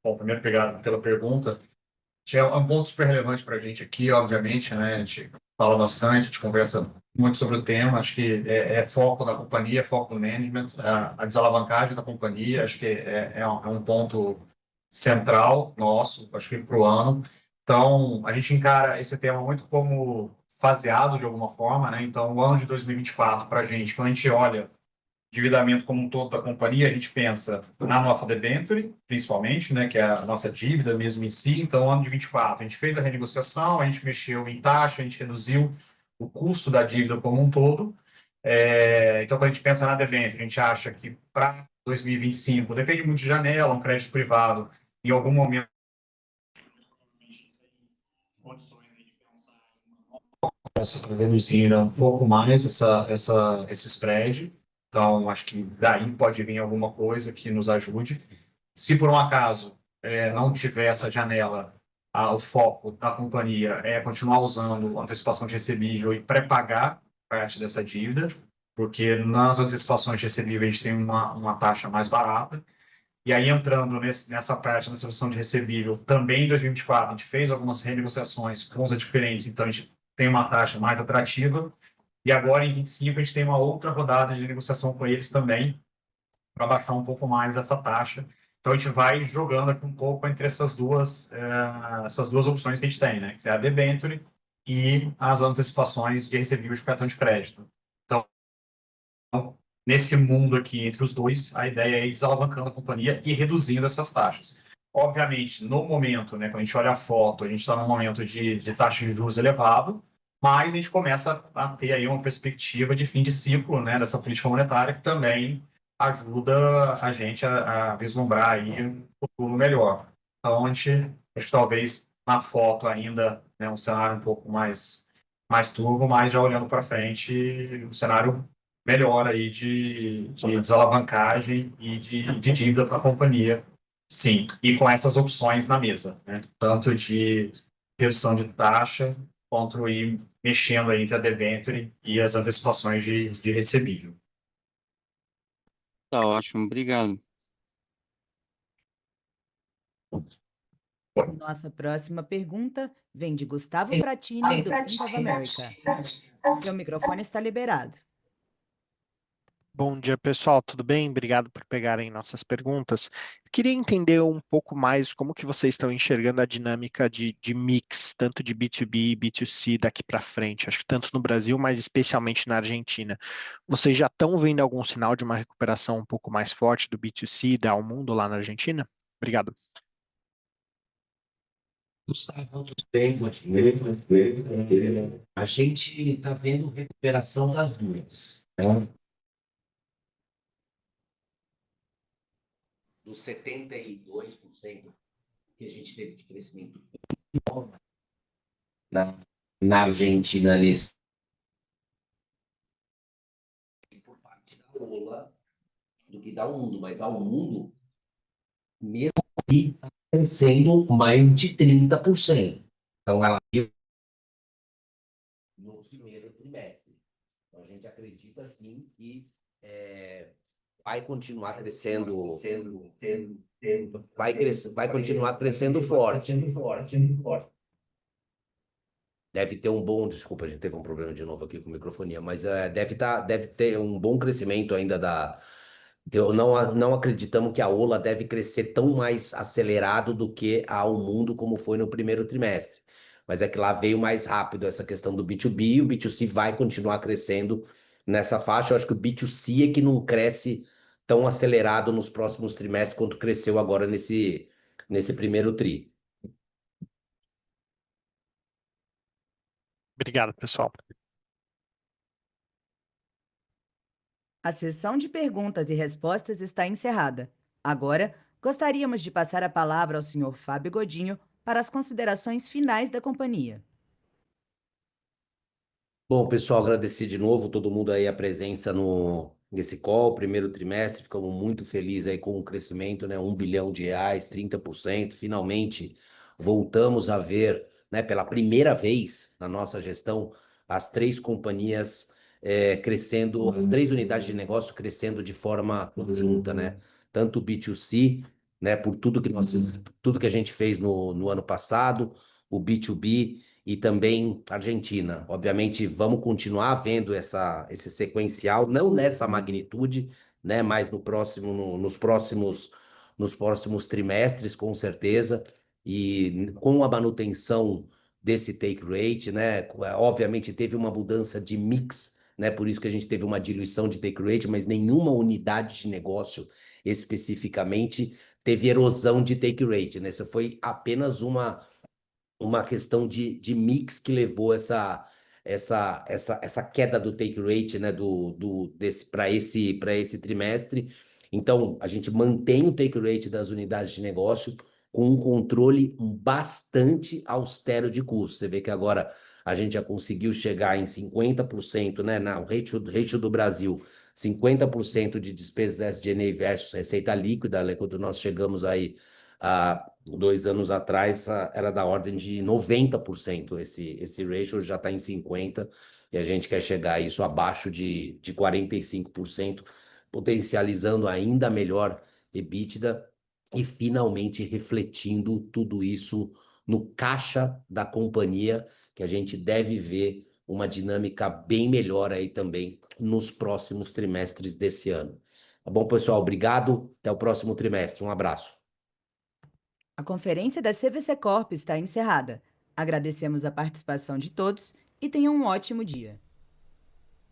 Bom, primeiro, obrigado pela pergunta. É um ponto super relevante para a gente aqui, obviamente, né? A gente fala bastante, a gente conversa muito sobre o tema. Acho que é foco da companhia, foco do management, a desalavancagem da companhia. Acho que é um ponto central nosso, acho que para o ano. Então, a gente encara esse tema muito como faseado de alguma forma, né? Então, o ano de 2024, para a gente, quando a gente olha endividamento como um todo da companhia, a gente pensa na nossa debenture, principalmente, né, que é a nossa dívida mesmo em si. Então, ano de 24, a gente fez a renegociação, a gente mexeu em taxa, a gente reduziu o custo da dívida como um todo. Então, quando a gente pensa na debenture, a gente acha que para 2025, depende muito de janela, um crédito privado, em algum momento, reduzir um pouco mais esse spread. Então, acho que daí pode vir alguma coisa que nos ajude. Se por um acaso não tiver essa janela, o foco da companhia é continuar usando antecipação de recebível e pré-pagar parte dessa dívida, porque nas antecipações de recebível a gente tem uma taxa mais barata. E aí, entrando nessa parte da antecipação de recebível, também em 2024, a gente fez algumas renegociações com os adquirentes, então a gente tem uma taxa mais atrativa. E agora, em 25, a gente tem uma outra rodada de negociação com eles também, para baixar um pouco mais essa taxa. Então, a gente vai jogando aqui um pouco entre essas duas opções que a gente tem, né? Que é a debenture e as antecipações de recebível de cartão de crédito. Então, nesse mundo aqui, entre os dois, a ideia é ir desalavancando a companhia e reduzindo essas taxas. Obviamente, no momento, né, quando a gente olha a foto, a gente está num momento de taxa de juros elevado, mas a gente começa a ter aí uma perspectiva de fim de ciclo, né, dessa política monetária, que também ajuda a gente a vislumbrar aí um futuro melhor. Então, a gente, acho que talvez na foto ainda, né, um cenário um pouco mais turvo, mas já olhando para frente, um cenário melhor aí de desalavancagem e de dívida para a companhia, sim, e com essas opções na mesa, né? Tanto de redução de taxa, quanto ir mexendo aí entre a debenture e as antecipações de recebível. Tá ótimo, obrigado. Nossa próxima pergunta vem de Gustavo Fratini, do Bank of America. Seu microfone está liberado. Bom dia, pessoal. Tudo bem? Obrigado por pegarem nossas perguntas. Eu queria entender um pouco mais como que vocês estão enxergando a dinâmica de mix, tanto de B2B e B2C daqui para frente. Acho que tanto no Brasil, mas especialmente na Argentina. Vocês já estão vendo algum sinal de uma recuperação um pouco mais forte do B2C da Almundo lá na Argentina? Obrigado. Gustavo, a gente está vendo recuperação das duas, né? Dos 72% que a gente teve de crescimento na Argentina por parte da Ola do que da Mundo, mas ao Mundo mesmo assim está crescendo mais de 30%. Então ela no primeiro trimestre. Então a gente acredita sim que vai continuar crescendo, vai continuar crescendo forte. Deve ter um bom, desculpa, a gente teve um problema de novo aqui com a microfonia, mas deve ter um bom crescimento ainda não acreditamos que a Ola deve crescer tão mais acelerado do que a Mundo como foi no primeiro trimestre. Mas é que lá veio mais rápido essa questão do B2B e o B2C vai continuar crescendo nessa faixa. Eu acho que o B2C é que não cresce tão acelerado nos próximos trimestres quanto cresceu agora nesse primeiro tri. Obrigado, pessoal. A sessão de perguntas e respostas está encerrada. Agora, gostaríamos de passar a palavra ao Sr. Fábio Godinho para as considerações finais da companhia. Bom, pessoal, agradecer de novo todo mundo aí a presença nesse call, primeiro trimestre, ficamos muito felizes aí com o crescimento, né? R$ 1 bilhão, 30%. Finalmente voltamos a ver, né, pela primeira vez na nossa gestão, as três companhias crescendo, as três unidades de negócio crescendo de forma conjunta, né? Tanto o B2C, né, por tudo que a gente fez no ano passado, o B2B e também Argentina. Obviamente, vamos continuar vendo esse sequencial, não nessa magnitude, né, mas nos próximos trimestres, com certeza, e com a manutenção desse take rate, né, obviamente teve uma mudança de mix, né, por isso que a gente teve uma diluição de take rate, mas nenhuma unidade de negócio especificamente teve erosão de take rate, né, isso foi apenas uma questão de mix que levou essa queda do take rate, né, para esse trimestre. Então, a gente mantém o take rate das unidades de negócio com um controle bastante austero de custos. Você vê que agora a gente já conseguiu chegar em 50%, né, o ratio do Brasil, 50% de despesas SG&A versus receita líquida, né, quando nós chegamos aí a 2 anos atrás era da ordem de 90%. Esse ratio já está em 50% e a gente quer chegar a isso abaixo de 45%, potencializando ainda melhor EBITDA e finalmente refletindo tudo isso no caixa da companhia, que a gente deve ver uma dinâmica bem melhor aí também nos próximos trimestres desse ano. Tá bom, pessoal? Obrigado. Até o próximo trimestre. Um abraço. A conferência da CVC Corp está encerrada. Agradecemos a participação de todos e tenham um ótimo dia.